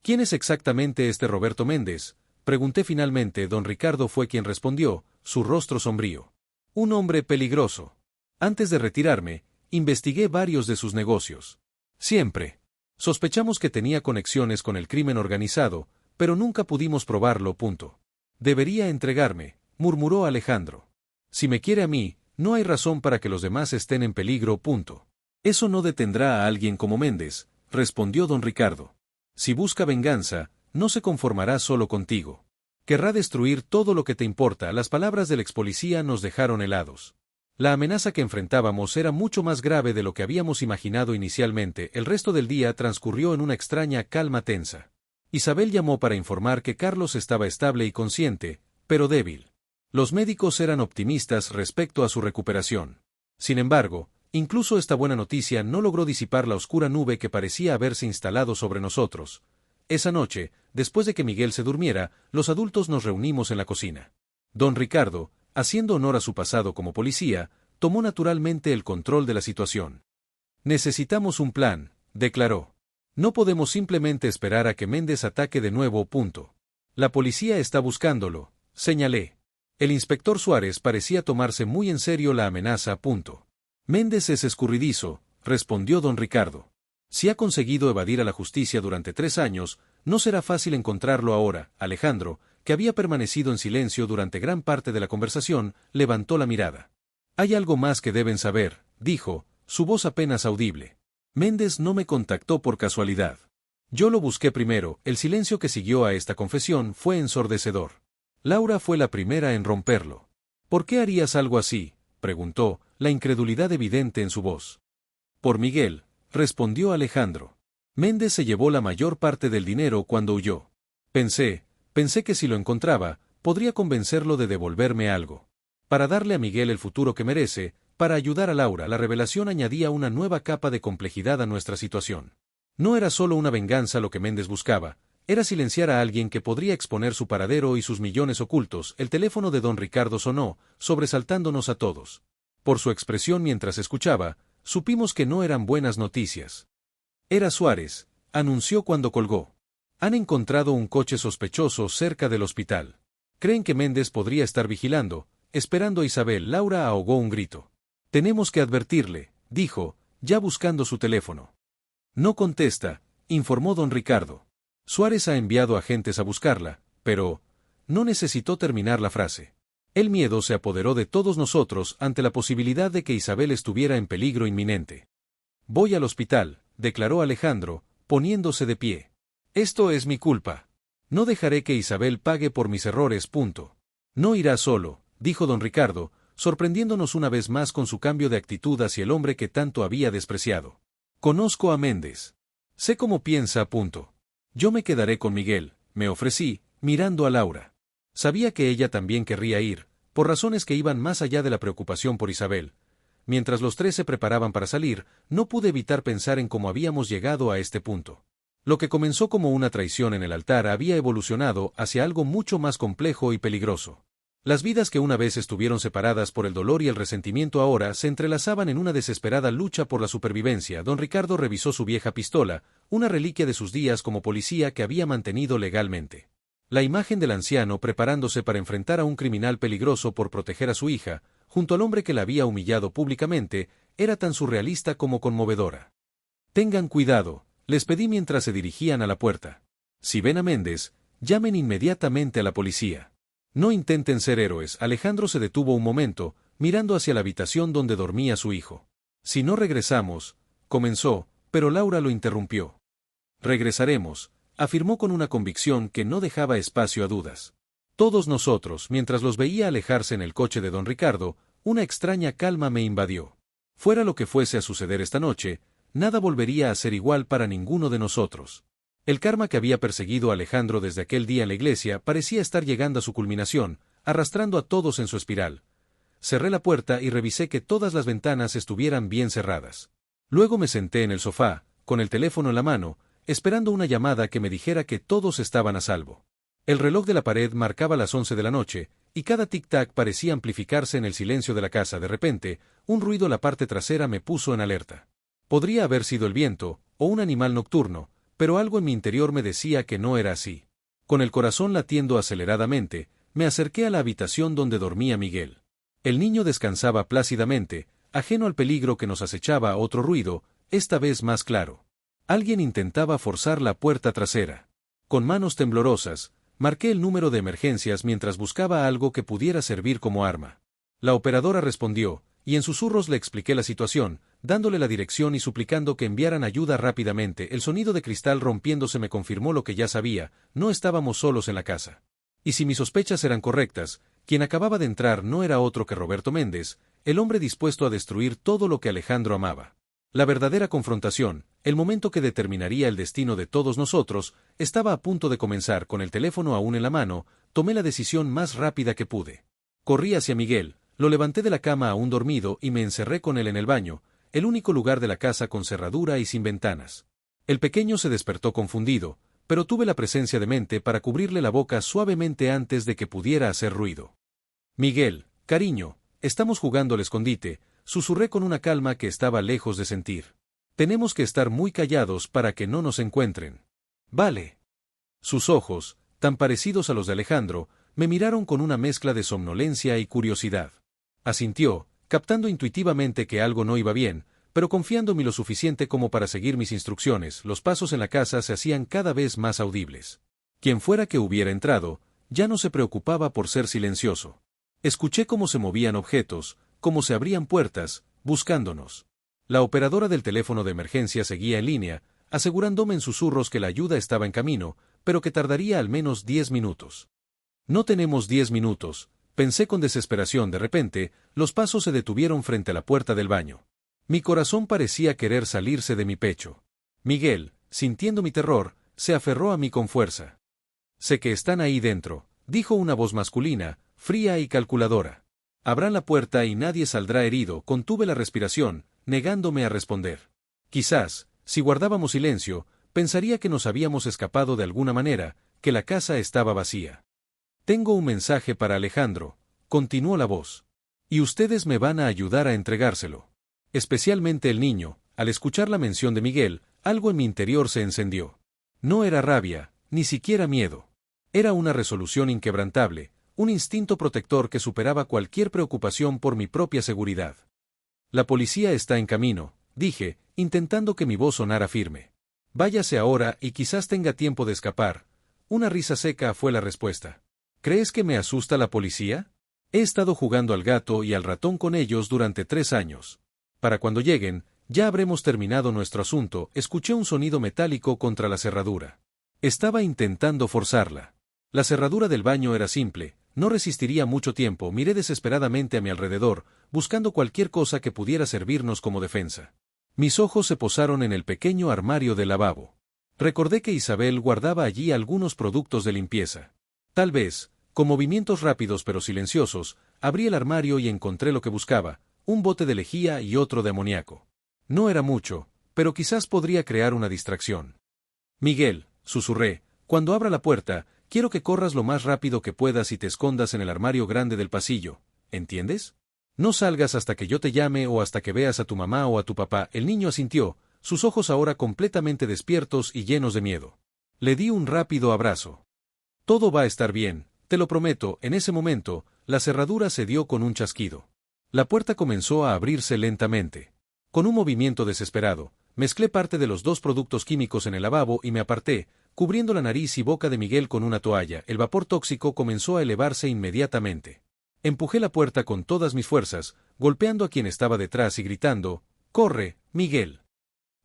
¿Quién es exactamente este Roberto Méndez?, pregunté finalmente. Don Ricardo fue quien respondió, su rostro sombrío. Un hombre peligroso. Antes de retirarme, investigué varios de sus negocios. Siempre sospechamos que tenía conexiones con el crimen organizado, pero nunca pudimos probarlo. Debería entregarme, murmuró Alejandro. Si me quiere a mí, no hay razón para que los demás estén en peligro. Eso no detendrá a alguien como Méndez, respondió don Ricardo. Si busca venganza, no se conformará solo contigo. Querrá destruir todo lo que te importa. Las palabras del expolicía nos dejaron helados. La amenaza que enfrentábamos era mucho más grave de lo que habíamos imaginado inicialmente. El resto del día transcurrió en una extraña calma tensa. Isabel llamó para informar que Carlos estaba estable y consciente, pero débil. Los médicos eran optimistas respecto a su recuperación. Sin embargo, incluso esta buena noticia no logró disipar la oscura nube que parecía haberse instalado sobre nosotros. Esa noche, después de que Miguel se durmiera, los adultos nos reunimos en la cocina. Don Ricardo, haciendo honor a su pasado como policía, tomó naturalmente el control de la situación. Necesitamos un plan, declaró. No podemos simplemente esperar a que Méndez ataque de nuevo. La policía está buscándolo, señalé. El inspector Suárez parecía tomarse muy en serio la amenaza. Méndez es escurridizo, respondió don Ricardo. Si ha conseguido evadir a la justicia durante 3 años, no será fácil encontrarlo ahora. Alejandro, que había permanecido en silencio durante gran parte de la conversación, levantó la mirada. Hay algo más que deben saber, dijo, su voz apenas audible. Méndez no me contactó por casualidad. Yo lo busqué primero. El silencio que siguió a esta confesión fue ensordecedor. Laura fue la primera en romperlo. ¿Por qué harías algo así?, preguntó, la incredulidad evidente en su voz. Por Miguel, respondió Alejandro. Méndez se llevó la mayor parte del dinero cuando huyó. Pensé que si lo encontraba, podría convencerlo de devolverme algo. Para darle a Miguel el futuro que merece, para ayudar a Laura. La revelación añadía una nueva capa de complejidad a nuestra situación. No era solo una venganza lo que Méndez buscaba, era silenciar a alguien que podría exponer su paradero y sus millones ocultos. El teléfono de don Ricardo sonó, sobresaltándonos a todos. Por su expresión mientras escuchaba, supimos que no eran buenas noticias. Era Suárez, anunció cuando colgó. Han encontrado un coche sospechoso cerca del hospital. Creen que Méndez podría estar vigilando, esperando a Isabel. Laura ahogó un grito. Tenemos que advertirle, dijo, ya buscando su teléfono. No contesta, informó don Ricardo. Suárez ha enviado agentes a buscarla, pero no necesitó terminar la frase. El miedo se apoderó de todos nosotros ante la posibilidad de que Isabel estuviera en peligro inminente. Voy al hospital, declaró Alejandro, poniéndose de pie. Esto es mi culpa. No dejaré que Isabel pague por mis errores. No irá solo, dijo don Ricardo, sorprendiéndonos una vez más con su cambio de actitud hacia el hombre que tanto había despreciado. Conozco a Méndez. Sé cómo piensa. Yo me quedaré con Miguel, me ofrecí, mirando a Laura. Sabía que ella también querría ir, por razones que iban más allá de la preocupación por Isabel. Mientras los 3 se preparaban para salir, no pude evitar pensar en cómo habíamos llegado a este punto. Lo que comenzó como una traición en el altar había evolucionado hacia algo mucho más complejo y peligroso. Las vidas que una vez estuvieron separadas por el dolor y el resentimiento ahora se entrelazaban en una desesperada lucha por la supervivencia. Don Ricardo revisó su vieja pistola, una reliquia de sus días como policía que había mantenido legalmente. La imagen del anciano preparándose para enfrentar a un criminal peligroso por proteger a su hija, junto al hombre que la había humillado públicamente, era tan surrealista como conmovedora. Tengan cuidado, les pedí mientras se dirigían a la puerta. Si ven a Méndez, llamen inmediatamente a la policía. No intenten ser héroes. Alejandro se detuvo un momento, mirando hacia la habitación donde dormía su hijo. Si no regresamos, comenzó, pero Laura lo interrumpió. Regresaremos, afirmó con una convicción que no dejaba espacio a dudas. Todos nosotros, mientras los veía alejarse en el coche de don Ricardo, una extraña calma me invadió. Fuera lo que fuese a suceder esta noche, nada volvería a ser igual para ninguno de nosotros. El karma que había perseguido a Alejandro desde aquel día en la iglesia parecía estar llegando a su culminación, arrastrando a todos en su espiral. Cerré la puerta y revisé que todas las ventanas estuvieran bien cerradas. Luego me senté en el sofá, con el teléfono en la mano, esperando una llamada que me dijera que todos estaban a salvo. El reloj de la pared marcaba las 11 de la noche, y cada tic-tac parecía amplificarse en el silencio de la casa. De repente, un ruido en la parte trasera me puso en alerta. Podría haber sido el viento, o un animal nocturno, pero algo en mi interior me decía que no era así. Con el corazón latiendo aceleradamente, me acerqué a la habitación donde dormía Miguel. El niño descansaba plácidamente, ajeno al peligro que nos acechaba. Otro ruido, esta vez más claro. Alguien intentaba forzar la puerta trasera. Con manos temblorosas, marqué el número de emergencias mientras buscaba algo que pudiera servir como arma. La operadora respondió, y en susurros le expliqué la situación, dándole la dirección y suplicando que enviaran ayuda rápidamente. El sonido de cristal rompiéndose me confirmó lo que ya sabía: no estábamos solos en la casa. Y si mis sospechas eran correctas, quien acababa de entrar no era otro que Roberto Méndez, el hombre dispuesto a destruir todo lo que Alejandro amaba. La verdadera confrontación, el momento que determinaría el destino de todos nosotros, estaba a punto de comenzar. Con el teléfono aún en la mano, tomé la decisión más rápida que pude. Corrí hacia Miguel, lo levanté de la cama aún dormido y me encerré con él en el baño, el único lugar de la casa con cerradura y sin ventanas. El pequeño se despertó confundido, pero tuve la presencia de mente para cubrirle la boca suavemente antes de que pudiera hacer ruido. Miguel, cariño, estamos jugando al escondite, susurré con una calma que estaba lejos de sentir. Tenemos que estar muy callados para que no nos encuentren. Vale. Sus ojos, tan parecidos a los de Alejandro, me miraron con una mezcla de somnolencia y curiosidad. Asintió, captando intuitivamente que algo no iba bien, pero confiándome lo suficiente como para seguir mis instrucciones. Los pasos en la casa se hacían cada vez más audibles. Quien fuera que hubiera entrado, ya no se preocupaba por ser silencioso. Escuché cómo se movían objetos, cómo se abrían puertas, buscándonos. La operadora del teléfono de emergencia seguía en línea, asegurándome en susurros que la ayuda estaba en camino, pero que tardaría al menos 10 minutos. No tenemos 10 minutos, pensé con desesperación. De repente, los pasos se detuvieron frente a la puerta del baño. Mi corazón parecía querer salirse de mi pecho. Miguel, sintiendo mi terror, se aferró a mí con fuerza. Sé que están ahí dentro, dijo una voz masculina, fría y calculadora. Abran la puerta y nadie saldrá herido. Contuve la respiración, negándome a responder. Quizás, si guardábamos silencio, pensaría que nos habíamos escapado de alguna manera, que la casa estaba vacía. Tengo un mensaje para Alejandro, continuó la voz. Y ustedes me van a ayudar a entregárselo. Especialmente el niño. Al escuchar la mención de Miguel, algo en mi interior se encendió. No era rabia, ni siquiera miedo. Era una resolución inquebrantable, un instinto protector que superaba cualquier preocupación por mi propia seguridad. La policía está en camino, dije, intentando que mi voz sonara firme. Váyase ahora y quizás tenga tiempo de escapar. Una risa seca fue la respuesta. ¿Crees que me asusta la policía? He estado jugando al gato y al ratón con ellos durante 3 años. Para cuando lleguen, ya habremos terminado nuestro asunto. Escuché un sonido metálico contra la cerradura. Estaba intentando forzarla. La cerradura del baño era simple, no resistiría mucho tiempo. Miré desesperadamente a mi alrededor, buscando cualquier cosa que pudiera servirnos como defensa. Mis ojos se posaron en el pequeño armario del lavabo. Recordé que Isabel guardaba allí algunos productos de limpieza. Tal vez, con movimientos rápidos pero silenciosos, abrí el armario y encontré lo que buscaba: un bote de lejía y otro de amoníaco. No era mucho, pero quizás podría crear una distracción. Miguel, susurré, cuando abra la puerta, quiero que corras lo más rápido que puedas y te escondas en el armario grande del pasillo, ¿entiendes? No salgas hasta que yo te llame o hasta que veas a tu mamá o a tu papá. El niño asintió, sus ojos ahora completamente despiertos y llenos de miedo. Le di un rápido abrazo. Todo va a estar bien, te lo prometo. En ese momento, la cerradura se dio con un chasquido. La puerta comenzó a abrirse lentamente. Con un movimiento desesperado, mezclé parte de los 2 productos químicos en el lavabo y me aparté, cubriendo la nariz y boca de Miguel con una toalla. El vapor tóxico comenzó a elevarse inmediatamente. Empujé la puerta con todas mis fuerzas, golpeando a quien estaba detrás y gritando: «¡Corre, Miguel!».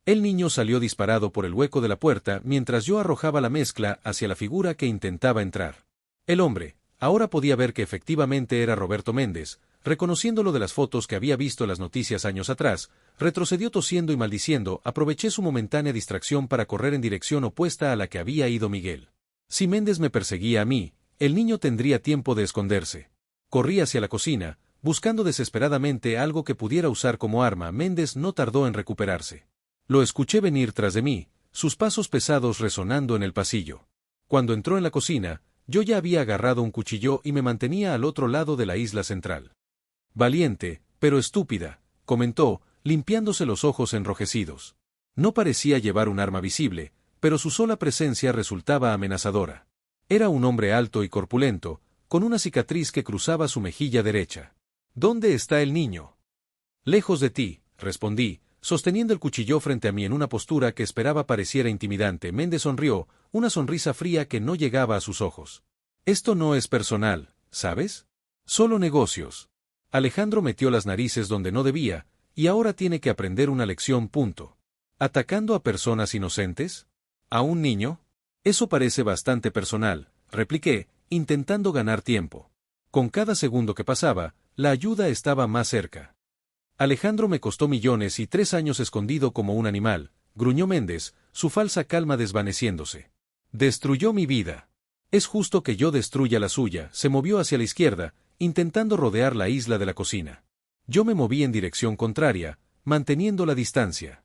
El niño salió disparado por el hueco de la puerta mientras yo arrojaba la mezcla hacia la figura que intentaba entrar. El hombre, ahora podía ver que efectivamente era Roberto Méndez, reconociéndolo de las fotos que había visto en las noticias años atrás, retrocedió tosiendo y maldiciendo. Aproveché su momentánea distracción para correr en dirección opuesta a la que había ido Miguel. Si Méndez me perseguía a mí, el niño tendría tiempo de esconderse. Corrí hacia la cocina, buscando desesperadamente algo que pudiera usar como arma. Méndez no tardó en recuperarse. Lo escuché venir tras de mí, sus pasos pesados resonando en el pasillo. Cuando entró en la cocina, yo ya había agarrado un cuchillo y me mantenía al otro lado de la isla central. «Valiente, pero estúpida», comentó, limpiándose los ojos enrojecidos. No parecía llevar un arma visible, pero su sola presencia resultaba amenazadora. Era un hombre alto y corpulento, con una cicatriz que cruzaba su mejilla derecha. «¿Dónde está el niño?». «Lejos de ti», respondí, sosteniendo el cuchillo frente a mí en una postura que esperaba pareciera intimidante. Méndez sonrió, una sonrisa fría que no llegaba a sus ojos. «Esto no es personal, ¿sabes? Solo negocios». Alejandro metió las narices donde no debía, y ahora tiene que aprender una lección. ¿Atacando a personas inocentes? ¿A un niño? Eso parece bastante personal, repliqué, intentando ganar tiempo. Con cada segundo que pasaba, la ayuda estaba más cerca. «Alejandro me costó millones y 3 años escondido como un animal», gruñó Méndez, su falsa calma desvaneciéndose. «Destruyó mi vida. Es justo que yo destruya la suya». Se movió hacia la izquierda, intentando rodear la isla de la cocina. Yo me moví en dirección contraria, manteniendo la distancia.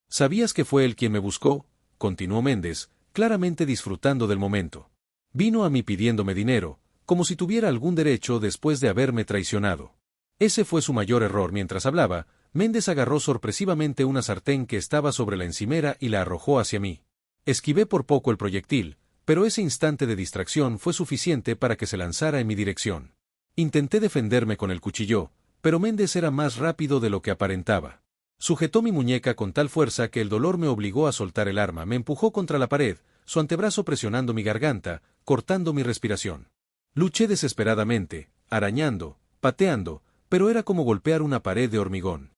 «¿Sabías que fue él quien me buscó?», continuó Méndez, claramente disfrutando del momento. «Vino a mí pidiéndome dinero, como si tuviera algún derecho después de haberme traicionado. Ese fue su mayor error». Mientras hablaba, Méndez agarró sorpresivamente una sartén que estaba sobre la encimera y la arrojó hacia mí. Esquivé por poco el proyectil, pero ese instante de distracción fue suficiente para que se lanzara en mi dirección. Intenté defenderme con el cuchillo, pero Méndez era más rápido de lo que aparentaba. Sujetó mi muñeca con tal fuerza que el dolor me obligó a soltar el arma. Me empujó contra la pared, su antebrazo presionando mi garganta, cortando mi respiración. Luché desesperadamente, arañando, pateando, pero era como golpear una pared de hormigón.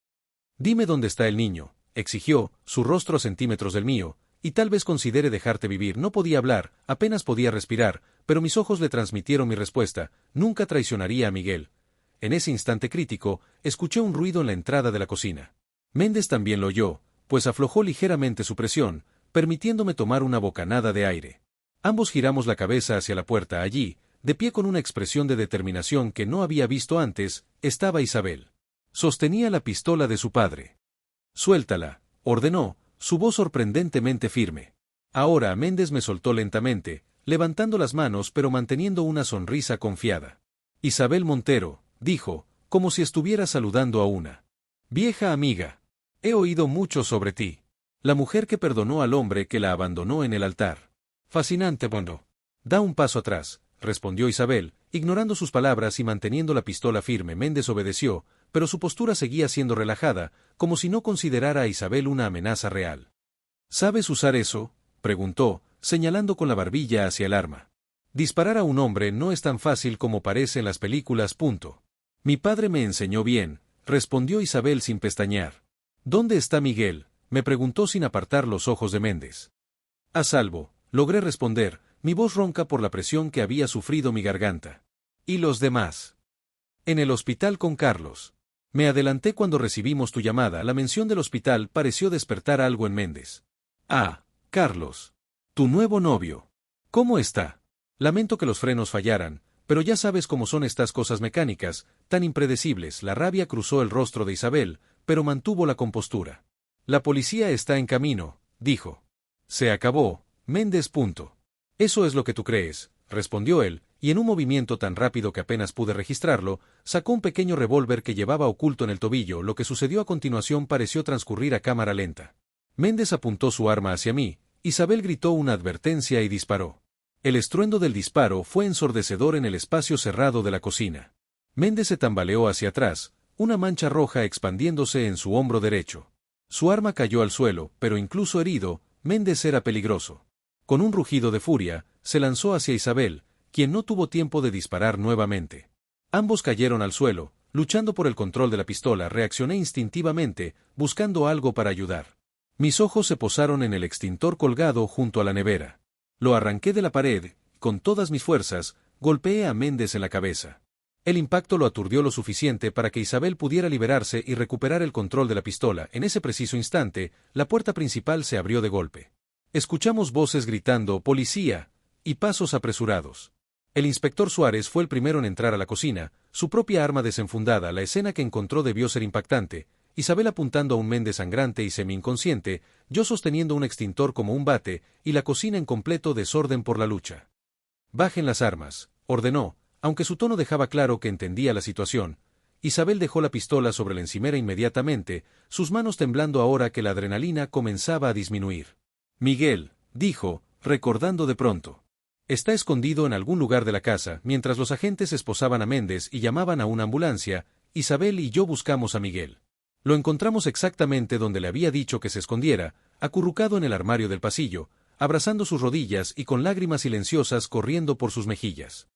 «Dime dónde está el niño», exigió, su rostro a centímetros del mío, «y tal vez considere dejarte vivir». No podía hablar, apenas podía respirar, pero mis ojos le transmitieron mi respuesta: nunca traicionaría a Miguel. En ese instante crítico, escuché un ruido en la entrada de la cocina. Méndez también lo oyó, pues aflojó ligeramente su presión, permitiéndome tomar una bocanada de aire. Ambos giramos la cabeza hacia la puerta. Allí, de pie con una expresión de determinación que no había visto antes, estaba Isabel. Sostenía la pistola de su padre. «Suéltala», ordenó, su voz sorprendentemente firme. Ahora Méndez me soltó lentamente, levantando las manos pero manteniendo una sonrisa confiada. «Isabel Montero», dijo, como si estuviera saludando a una vieja amiga. «He oído mucho sobre ti. La mujer que perdonó al hombre que la abandonó en el altar. Fascinante, Bondo». «Da un paso atrás», respondió Isabel, ignorando sus palabras y manteniendo la pistola firme. Méndez obedeció, pero su postura seguía siendo relajada, como si no considerara a Isabel una amenaza real. «¿Sabes usar eso?», preguntó, señalando con la barbilla hacia el arma. «Disparar a un hombre no es tan fácil como parece en las películas. Mi padre me enseñó bien», respondió Isabel sin pestañear. «¿Dónde está Miguel?», me preguntó sin apartar los ojos de Méndez. «A salvo», logré responder, mi voz ronca por la presión que había sufrido mi garganta. «¿Y los demás?». «En el hospital con Carlos». Me adelanté cuando recibimos tu llamada. La mención del hospital pareció despertar algo en Méndez. «Ah, Carlos. Tu nuevo novio. ¿Cómo está?». Lamento que los frenos fallaran, pero ya sabes cómo son estas cosas mecánicas, tan impredecibles. La rabia cruzó el rostro de Isabel, pero mantuvo la compostura. «La policía está en camino», dijo. «Se acabó, Méndez. «Eso es lo que tú crees», respondió él, y en un movimiento tan rápido que apenas pude registrarlo, sacó un pequeño revólver que llevaba oculto en el tobillo. Lo que sucedió a continuación pareció transcurrir a cámara lenta. Méndez apuntó su arma hacia mí, Isabel gritó una advertencia y disparó. El estruendo del disparo fue ensordecedor en el espacio cerrado de la cocina. Méndez se tambaleó hacia atrás, una mancha roja expandiéndose en su hombro derecho. Su arma cayó al suelo, pero incluso herido, Méndez era peligroso. Con un rugido de furia, se lanzó hacia Isabel, quien no tuvo tiempo de disparar nuevamente. Ambos cayeron al suelo, luchando por el control de la pistola. Reaccioné instintivamente, buscando algo para ayudar. Mis ojos se posaron en el extintor colgado junto a la nevera. Lo arranqué de la pared, con todas mis fuerzas, golpeé a Méndez en la cabeza. El impacto lo aturdió lo suficiente para que Isabel pudiera liberarse y recuperar el control de la pistola. En ese preciso instante, la puerta principal se abrió de golpe. Escuchamos voces gritando «¡Policía!» y pasos apresurados. El inspector Suárez fue el primero en entrar a la cocina, su propia arma desenfundada. La escena que encontró debió ser impactante. Isabel apuntando a un Méndez sangrante y semi-inconsciente, yo sosteniendo un extintor como un bate, y la cocina en completo desorden por la lucha. «Bajen las armas», ordenó, aunque su tono dejaba claro que entendía la situación. Isabel dejó la pistola sobre la encimera inmediatamente, sus manos temblando ahora que la adrenalina comenzaba a disminuir. «Miguel», dijo, recordando de pronto. «Está escondido en algún lugar de la casa». Mientras los agentes esposaban a Méndez y llamaban a una ambulancia, Isabel y yo buscamos a Miguel. Lo encontramos exactamente donde le había dicho que se escondiera, acurrucado en el armario del pasillo, abrazando sus rodillas y con lágrimas silenciosas corriendo por sus mejillas.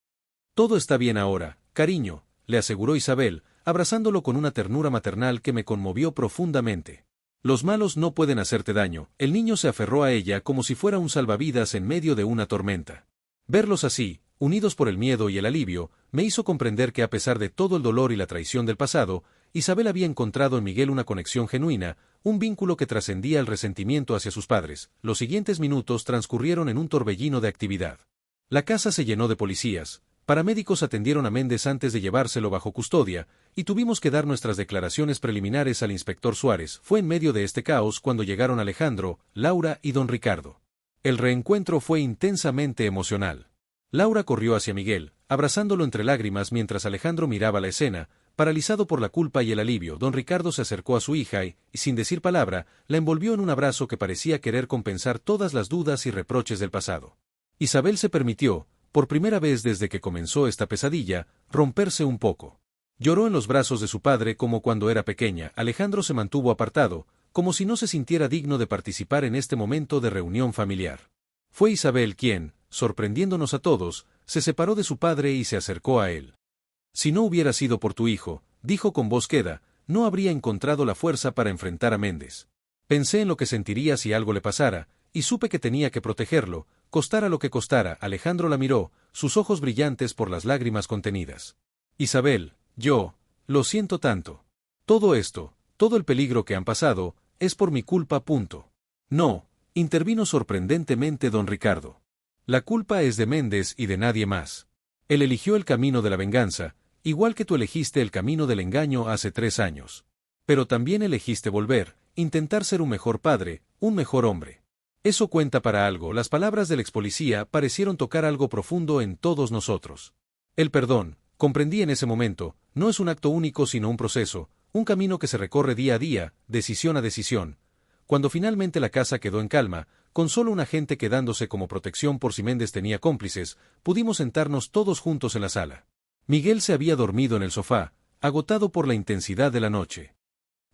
«Todo está bien ahora, cariño», le aseguró Isabel, abrazándolo con una ternura maternal que me conmovió profundamente. «Los malos no pueden hacerte daño». El niño se aferró a ella como si fuera un salvavidas en medio de una tormenta. Verlos así, unidos por el miedo y el alivio, me hizo comprender que a pesar de todo el dolor y la traición del pasado, Isabel había encontrado en Miguel una conexión genuina, un vínculo que trascendía el resentimiento hacia sus padres. Los siguientes minutos transcurrieron en un torbellino de actividad. La casa se llenó de policías, paramédicos atendieron a Méndez antes de llevárselo bajo custodia, y tuvimos que dar nuestras declaraciones preliminares al inspector Suárez. Fue en medio de este caos cuando llegaron Alejandro, Laura y don Ricardo. El reencuentro fue intensamente emocional. Laura corrió hacia Miguel, abrazándolo entre lágrimas mientras Alejandro miraba la escena, paralizado por la culpa y el alivio. Don Ricardo se acercó a su hija y, sin decir palabra, la envolvió en un abrazo que parecía querer compensar todas las dudas y reproches del pasado. Isabel se permitió, por primera vez desde que comenzó esta pesadilla, romperse un poco. Lloró en los brazos de su padre como cuando era pequeña. Alejandro se mantuvo apartado, como si no se sintiera digno de participar en este momento de reunión familiar. Fue Isabel quien, sorprendiéndonos a todos, se separó de su padre y se acercó a él. «Si no hubiera sido por tu hijo», dijo con voz queda, «no habría encontrado la fuerza para enfrentar a Méndez. Pensé en lo que sentiría si algo le pasara, y supe que tenía que protegerlo, costara lo que costara». Alejandro la miró, sus ojos brillantes por las lágrimas contenidas. «Isabel, yo, lo siento tanto. Todo esto, todo el peligro que han pasado, es por mi culpa. Punto». «No», intervino sorprendentemente don Ricardo. «La culpa es de Méndez y de nadie más. Él eligió el camino de la venganza, igual que tú elegiste el camino del engaño hace 3 años. Pero también elegiste volver, intentar ser un mejor padre, un mejor hombre. Eso cuenta para algo». Las palabras del expolicía parecieron tocar algo profundo en todos nosotros. El perdón, comprendí en ese momento, no es un acto único sino un proceso, un camino que se recorre día a día, decisión a decisión. Cuando finalmente la casa quedó en calma, con solo un agente quedándose como protección por si Méndez tenía cómplices, pudimos sentarnos todos juntos en la sala. Miguel se había dormido en el sofá, agotado por la intensidad de la noche.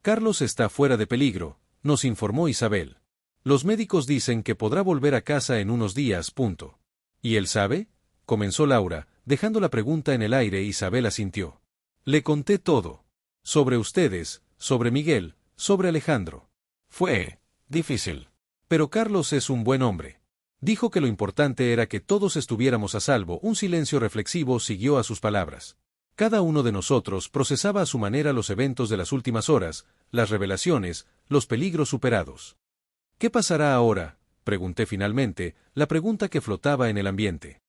«Carlos está fuera de peligro», nos informó Isabel. «Los médicos dicen que podrá volver a casa en unos días. Punto». «¿Y él sabe?», comenzó Laura, dejando la pregunta en el aire. Isabel asintió. «Le conté todo. Sobre ustedes, sobre Miguel, sobre Alejandro. Fue difícil. Pero Carlos es un buen hombre. Dijo que lo importante era que todos estuviéramos a salvo». Un silencio reflexivo siguió a sus palabras. Cada uno de nosotros procesaba a su manera los eventos de las últimas horas, las revelaciones, los peligros superados. «¿Qué pasará ahora?», pregunté finalmente, la pregunta que flotaba en el ambiente.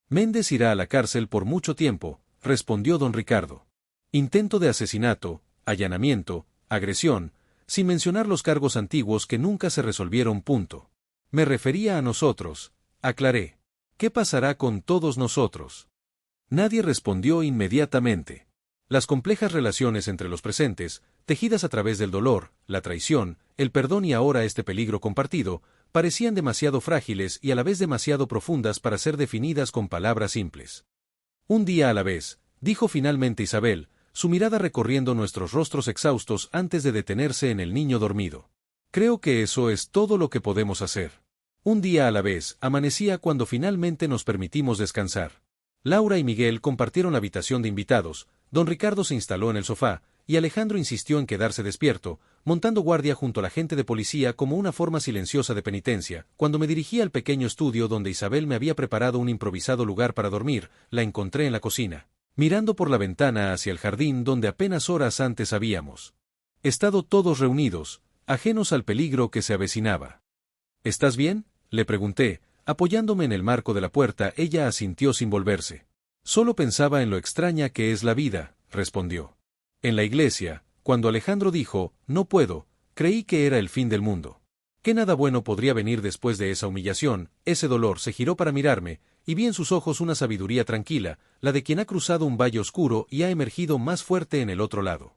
«Méndez irá a la cárcel por mucho tiempo», respondió don Ricardo. «Intento de asesinato, allanamiento, agresión, sin mencionar los cargos antiguos que nunca se resolvieron. Punto». «Me refería a nosotros», aclaré. «¿Qué pasará con todos nosotros?». Nadie respondió inmediatamente. Las complejas relaciones entre los presentes, tejidas a través del dolor, la traición, el perdón y ahora este peligro compartido, parecían demasiado frágiles y a la vez demasiado profundas para ser definidas con palabras simples. «Un día a la vez», dijo finalmente Isabel, su mirada recorriendo nuestros rostros exhaustos antes de detenerse en el niño dormido. Creo que eso es todo lo que podemos hacer. Un día a la vez, amanecía cuando finalmente nos permitimos descansar. Laura y Miguel compartieron la habitación de invitados, don Ricardo se instaló en el sofá, y Alejandro insistió en quedarse despierto, montando guardia junto a la gente de policía como una forma silenciosa de penitencia. Cuando me dirigí al pequeño estudio donde Isabel me había preparado un improvisado lugar para dormir, la encontré en la cocina, mirando por la ventana hacia el jardín donde apenas horas antes habíamos estado todos reunidos, ajenos al peligro que se avecinaba. ¿Estás bien?, le pregunté, apoyándome en el marco de la puerta. Ella asintió sin volverse. Solo pensaba en lo extraña que es la vida, respondió. En la iglesia, cuando Alejandro dijo, no puedo, creí que era el fin del mundo. Que nada bueno podría venir después de esa humillación. Ese dolor. Se giró para mirarme, y vi en sus ojos una sabiduría tranquila, la de quien ha cruzado un valle oscuro y ha emergido más fuerte en el otro lado.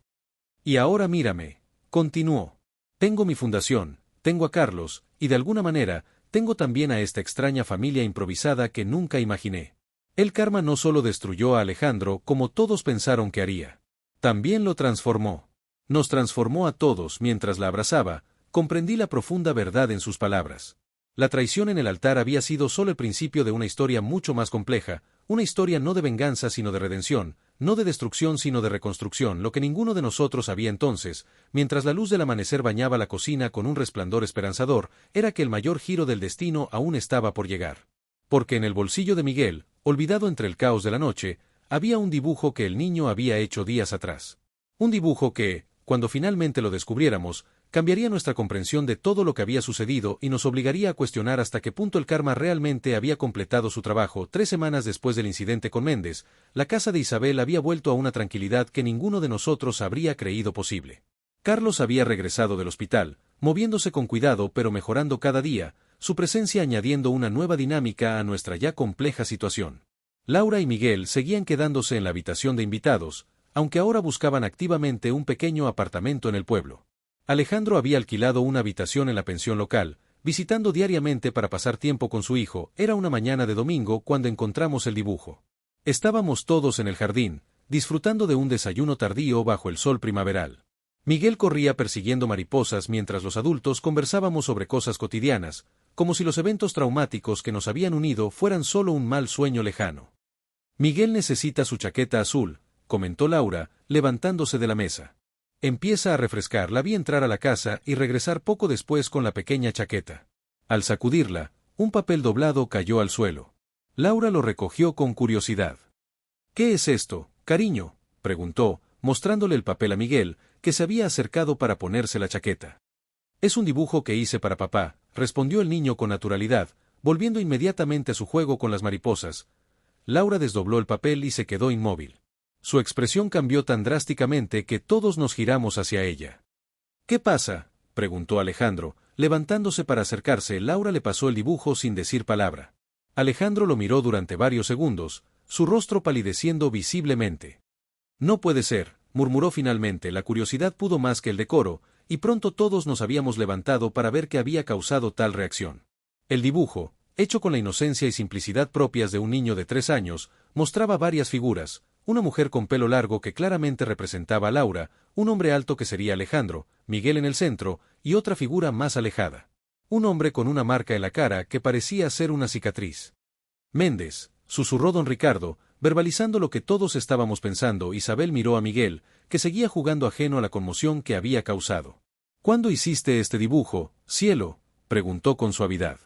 Y ahora mírame, continuó. Tengo mi fundación, tengo a Carlos, y de alguna manera, tengo también a esta extraña familia improvisada que nunca imaginé. El karma no solo destruyó a Alejandro como todos pensaron que haría. También lo transformó. Nos transformó a todos. Mientras la abrazaba, comprendí la profunda verdad en sus palabras. La traición en el altar había sido solo el principio de una historia mucho más compleja, una historia no de venganza sino de redención, no de destrucción sino de reconstrucción. Lo que ninguno de nosotros sabía entonces, mientras la luz del amanecer bañaba la cocina con un resplandor esperanzador, era que el mayor giro del destino aún estaba por llegar. Porque en el bolsillo de Miguel, olvidado entre el caos de la noche, había un dibujo que el niño había hecho días atrás. Un dibujo que, cuando finalmente lo descubriéramos, cambiaría nuestra comprensión de todo lo que había sucedido y nos obligaría a cuestionar hasta qué punto el karma realmente había completado su trabajo. 3 semanas después del incidente con Méndez, la casa de Isabel había vuelto a una tranquilidad que ninguno de nosotros habría creído posible. Carlos había regresado del hospital, moviéndose con cuidado pero mejorando cada día, su presencia añadiendo una nueva dinámica a nuestra ya compleja situación. Laura y Miguel seguían quedándose en la habitación de invitados, aunque ahora buscaban activamente un pequeño apartamento en el pueblo. Alejandro había alquilado una habitación en la pensión local, visitando diariamente para pasar tiempo con su hijo. Era una mañana de domingo cuando encontramos el dibujo. Estábamos todos en el jardín, disfrutando de un desayuno tardío bajo el sol primaveral. Miguel corría persiguiendo mariposas mientras los adultos conversábamos sobre cosas cotidianas, como si los eventos traumáticos que nos habían unido fueran solo un mal sueño lejano. Miguel necesita su chaqueta azul, comentó Laura, levantándose de la mesa. Empieza a refrescar. La vi entrar a la casa y regresar poco después con la pequeña chaqueta. Al sacudirla, un papel doblado cayó al suelo. Laura lo recogió con curiosidad. ¿Qué es esto, cariño?, preguntó, mostrándole el papel a Miguel, que se había acercado para ponerse la chaqueta. Es un dibujo que hice para papá, respondió el niño con naturalidad, volviendo inmediatamente a su juego con las mariposas. Laura desdobló el papel y se quedó inmóvil. Su expresión cambió tan drásticamente que todos nos giramos hacia ella. ¿Qué pasa?, preguntó Alejandro, levantándose para acercarse. Laura le pasó el dibujo sin decir palabra. Alejandro lo miró durante varios segundos, su rostro palideciendo visiblemente. No puede ser, murmuró finalmente. La curiosidad pudo más que el decoro, y pronto todos nos habíamos levantado para ver qué había causado tal reacción. El dibujo, hecho con la inocencia y simplicidad propias de un niño de 3 años, mostraba varias figuras: una mujer con pelo largo que claramente representaba a Laura, un hombre alto que sería Alejandro, Miguel en el centro, y otra figura más alejada. Un hombre con una marca en la cara que parecía ser una cicatriz. Méndez, susurró don Ricardo, verbalizando lo que todos estábamos pensando. Isabel miró a Miguel, que seguía jugando ajeno a la conmoción que había causado. ¿Cuándo hiciste este dibujo, cielo?, preguntó con suavidad.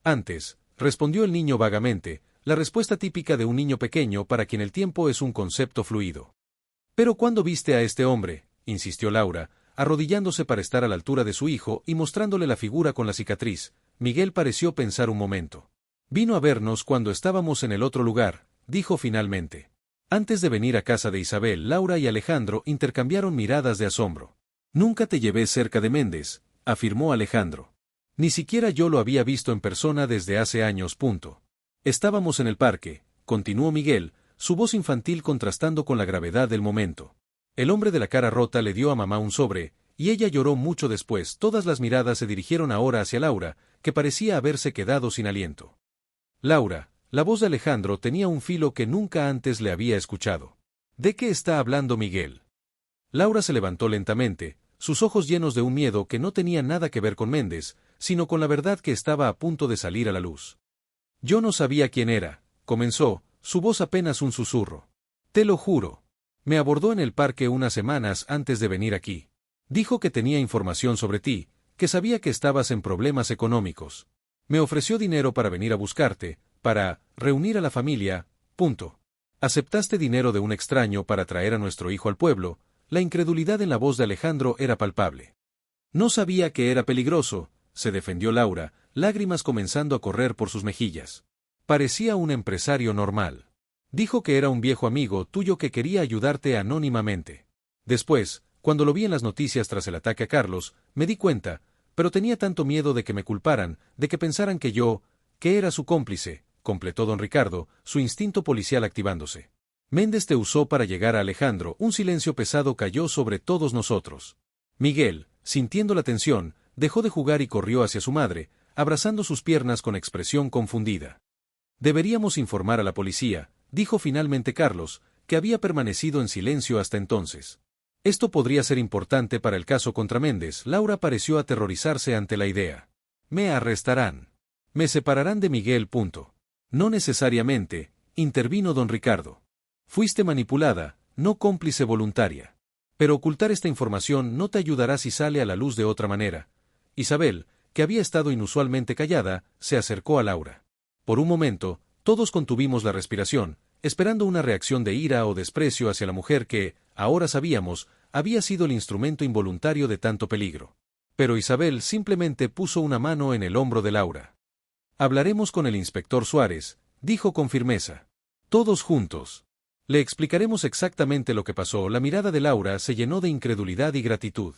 Antes, respondió el niño vagamente, la respuesta típica de un niño pequeño para quien el tiempo es un concepto fluido. «¿Pero cuándo viste a este hombre?», insistió Laura, arrodillándose para estar a la altura de su hijo y mostrándole la figura con la cicatriz. Miguel pareció pensar un momento. «Vino a vernos cuando estábamos en el otro lugar», dijo finalmente. Antes de venir a casa de Isabel, Laura y Alejandro intercambiaron miradas de asombro. «Nunca te llevé cerca de Méndez», afirmó Alejandro. «Ni siquiera yo lo había visto en persona desde hace años. Estábamos en el parque», continuó Miguel, su voz infantil contrastando con la gravedad del momento. El hombre de la cara rota le dio a mamá un sobre, y ella lloró mucho después. Todas las miradas se dirigieron ahora hacia Laura, que parecía haberse quedado sin aliento. Laura, la voz de Alejandro tenía un filo que nunca antes le había escuchado. ¿De qué está hablando Miguel? Laura se levantó lentamente, sus ojos llenos de un miedo que no tenía nada que ver con Méndez, sino con la verdad que estaba a punto de salir a la luz. Yo no sabía quién era, comenzó, su voz apenas un susurro. Te lo juro. Me abordó en el parque unas semanas antes de venir aquí. Dijo que tenía información sobre ti, que sabía que estabas en problemas económicos. Me ofreció dinero para venir a buscarte, para reunir a la familia, punto. Aceptaste dinero de un extraño para traer a nuestro hijo al pueblo. La incredulidad en la voz de Alejandro era palpable. No sabía que era peligroso, se defendió Laura, lágrimas comenzando a correr por sus mejillas. Parecía un empresario normal. Dijo que era un viejo amigo tuyo que quería ayudarte anónimamente. Después, cuando lo vi en las noticias tras el ataque a Carlos, me di cuenta, pero tenía tanto miedo de que me culparan, de que pensaran que era su cómplice, completó don Ricardo, su instinto policial activándose. Méndez te usó para llegar a Alejandro, un silencio pesado cayó sobre todos nosotros. Miguel, sintiendo la tensión, dejó de jugar y corrió hacia su madre, abrazando sus piernas con expresión confundida. Deberíamos informar a la policía, dijo finalmente Carlos, que había permanecido en silencio hasta entonces. Esto podría ser importante para el caso contra Méndez. Laura pareció aterrorizarse ante la idea. Me arrestarán. Me separarán de Miguel. No necesariamente, intervino don Ricardo. Fuiste manipulada, no cómplice voluntaria. Pero ocultar esta información no te ayudará si sale a la luz de otra manera. Isabel, que había estado inusualmente callada, se acercó a Laura. Por un momento, todos contuvimos la respiración, esperando una reacción de ira o desprecio hacia la mujer que, ahora sabíamos, había sido el instrumento involuntario de tanto peligro. Pero Isabel simplemente puso una mano en el hombro de Laura. Hablaremos con el inspector Suárez, dijo con firmeza. Todos juntos. Le explicaremos exactamente lo que pasó. La mirada de Laura se llenó de incredulidad y gratitud.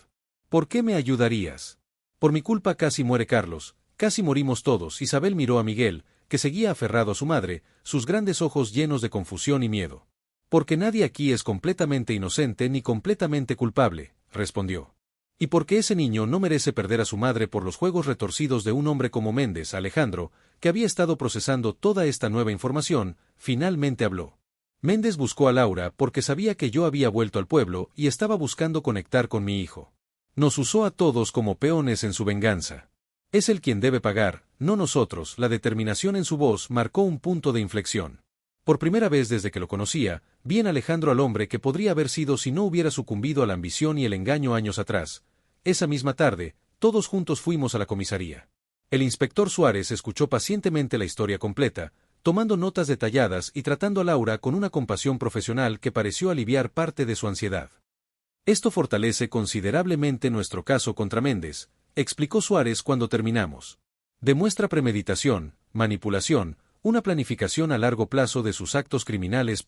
¿Por qué me ayudarías? Por mi culpa casi muere Carlos, casi morimos todos. Isabel miró a Miguel, que seguía aferrado a su madre, sus grandes ojos llenos de confusión y miedo. Porque nadie aquí es completamente inocente ni completamente culpable, respondió. Y porque ese niño no merece perder a su madre por los juegos retorcidos de un hombre como Méndez. Alejandro, que había estado procesando toda esta nueva información, finalmente habló. Méndez buscó a Laura porque sabía que yo había vuelto al pueblo y estaba buscando conectar con mi hijo. Nos usó a todos como peones en su venganza. Es él quien debe pagar, no nosotros. La determinación en su voz marcó un punto de inflexión. Por primera vez desde que lo conocía, vi en Alejandro al hombre que podría haber sido si no hubiera sucumbido a la ambición y el engaño años atrás. Esa misma tarde, todos juntos fuimos a la comisaría. El inspector Suárez escuchó pacientemente la historia completa, tomando notas detalladas y tratando a Laura con una compasión profesional que pareció aliviar parte de su ansiedad. Esto fortalece considerablemente nuestro caso contra Méndez, explicó Suárez cuando terminamos. Demuestra premeditación, manipulación, una planificación a largo plazo de sus actos criminales.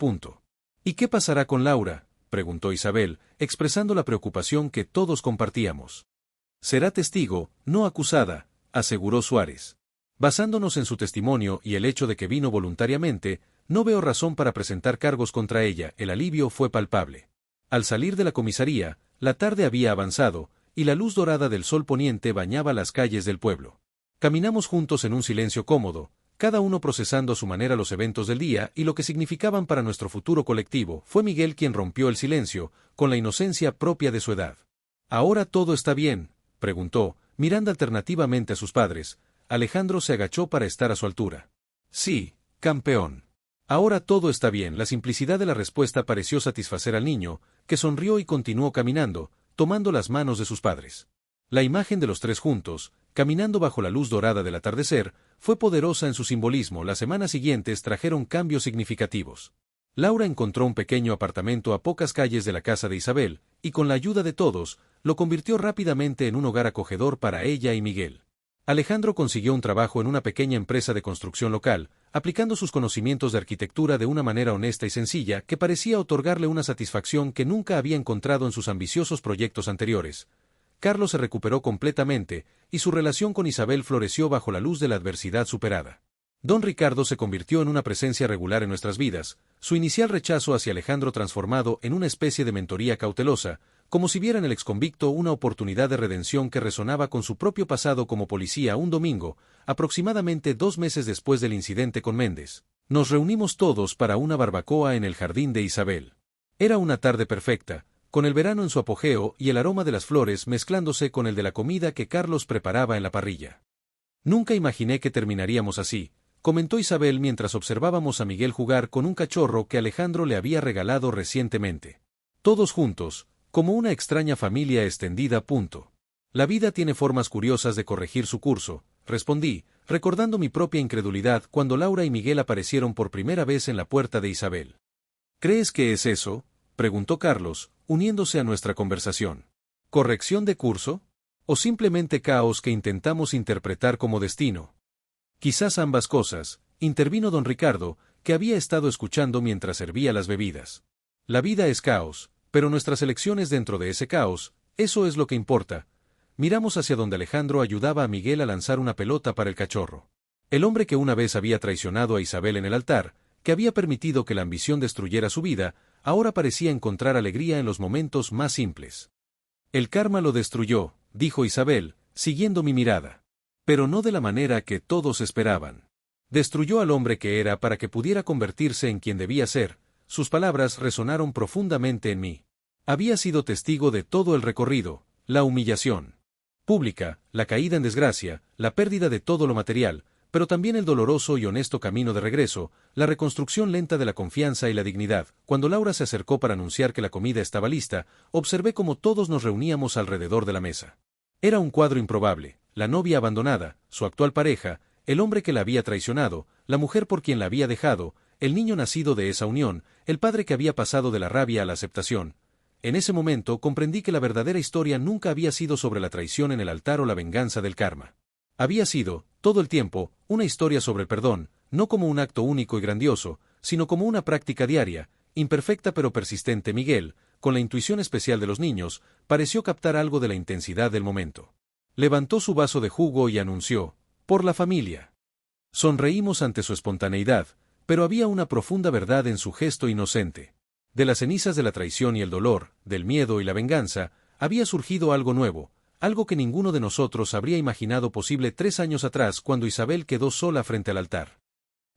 ¿Y qué pasará con Laura?, preguntó Isabel, expresando la preocupación que todos compartíamos. Será testigo, no acusada, aseguró Suárez. Basándonos en su testimonio y el hecho de que vino voluntariamente, no veo razón para presentar cargos contra ella. El alivio fue palpable. Al salir de la comisaría, la tarde había avanzado, y la luz dorada del sol poniente bañaba las calles del pueblo. Caminamos juntos en un silencio cómodo, cada uno procesando a su manera los eventos del día y lo que significaban para nuestro futuro colectivo. Fue Miguel quien rompió el silencio, con la inocencia propia de su edad. ¿Ahora todo está bien?, preguntó, mirando alternativamente a sus padres. Alejandro se agachó para estar a su altura. Sí, campeón. Ahora todo está bien. La simplicidad de la respuesta pareció satisfacer al niño, que sonrió y continuó caminando, tomando las manos de sus padres. La imagen de los tres juntos, caminando bajo la luz dorada del atardecer, fue poderosa en su simbolismo. Las semanas siguientes trajeron cambios significativos. Laura encontró un pequeño apartamento a pocas calles de la casa de Isabel, y con la ayuda de todos, lo convirtió rápidamente en un hogar acogedor para ella y Miguel. Alejandro consiguió un trabajo en una pequeña empresa de construcción local, aplicando sus conocimientos de arquitectura de una manera honesta y sencilla que parecía otorgarle una satisfacción que nunca había encontrado en sus ambiciosos proyectos anteriores. Carlos se recuperó completamente, y su relación con Isabel floreció bajo la luz de la adversidad superada. Don Ricardo se convirtió en una presencia regular en nuestras vidas, su inicial rechazo hacia Alejandro transformado en una especie de mentoría cautelosa, como si viera en el exconvicto una oportunidad de redención que resonaba con su propio pasado como policía. Un domingo, aproximadamente 2 meses después del incidente con Méndez, nos reunimos todos para una barbacoa en el jardín de Isabel. Era una tarde perfecta, con el verano en su apogeo y el aroma de las flores mezclándose con el de la comida que Carlos preparaba en la parrilla. Nunca imaginé que terminaríamos así, comentó Isabel mientras observábamos a Miguel jugar con un cachorro que Alejandro le había regalado recientemente. Todos juntos, como una extraña familia extendida. La vida tiene formas curiosas de corregir su curso, respondí, recordando mi propia incredulidad cuando Laura y Miguel aparecieron por primera vez en la puerta de Isabel. ¿Crees que es eso?, preguntó Carlos, uniéndose a nuestra conversación. ¿Corrección de curso? ¿O simplemente caos que intentamos interpretar como destino? Quizás ambas cosas, intervino don Ricardo, que había estado escuchando mientras servía las bebidas. La vida es caos, pero nuestras elecciones dentro de ese caos, eso es lo que importa. Miramos hacia donde Alejandro ayudaba a Miguel a lanzar una pelota para el cachorro. El hombre que una vez había traicionado a Isabel en el altar, que había permitido que la ambición destruyera su vida, ahora parecía encontrar alegría en los momentos más simples. El karma lo destruyó, dijo Isabel, siguiendo mi mirada. Pero no de la manera que todos esperaban. Destruyó al hombre que era para que pudiera convertirse en quien debía ser. Sus palabras resonaron profundamente en mí. Había sido testigo de todo el recorrido, la humillación pública, la caída en desgracia, la pérdida de todo lo material, pero también el doloroso y honesto camino de regreso, la reconstrucción lenta de la confianza y la dignidad. Cuando Laura se acercó para anunciar que la comida estaba lista, observé cómo todos nos reuníamos alrededor de la mesa. Era un cuadro improbable, la novia abandonada, su actual pareja, el hombre que la había traicionado, la mujer por quien la había dejado, el niño nacido de esa unión, el padre que había pasado de la rabia a la aceptación. En ese momento comprendí que la verdadera historia nunca había sido sobre la traición en el altar o la venganza del karma. Había sido, todo el tiempo, una historia sobre el perdón, no como un acto único y grandioso, sino como una práctica diaria, imperfecta pero persistente. Miguel, con la intuición especial de los niños, pareció captar algo de la intensidad del momento. Levantó su vaso de jugo y anunció, «Por la familia». Sonreímos ante su espontaneidad, pero había una profunda verdad en su gesto inocente. De las cenizas de la traición y el dolor, del miedo y la venganza, había surgido algo nuevo, algo que ninguno de nosotros habría imaginado posible 3 años atrás cuando Isabel quedó sola frente al altar.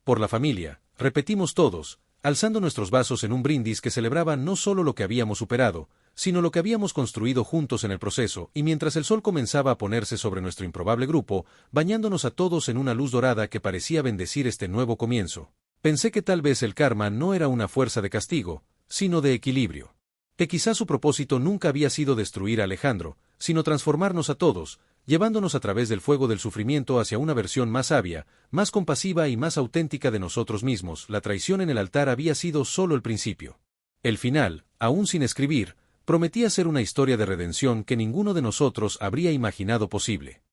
Por la familia, repetimos todos, alzando nuestros vasos en un brindis que celebraba no solo lo que habíamos superado, sino lo que habíamos construido juntos en el proceso, y mientras el sol comenzaba a ponerse sobre nuestro improbable grupo, bañándonos a todos en una luz dorada que parecía bendecir este nuevo comienzo, pensé que tal vez el karma no era una fuerza de castigo, sino de equilibrio. Que quizás su propósito nunca había sido destruir a Alejandro, sino transformarnos a todos, llevándonos a través del fuego del sufrimiento hacia una versión más sabia, más compasiva y más auténtica de nosotros mismos. La traición en el altar había sido solo el principio. El final, aún sin escribir, prometía ser una historia de redención que ninguno de nosotros habría imaginado posible.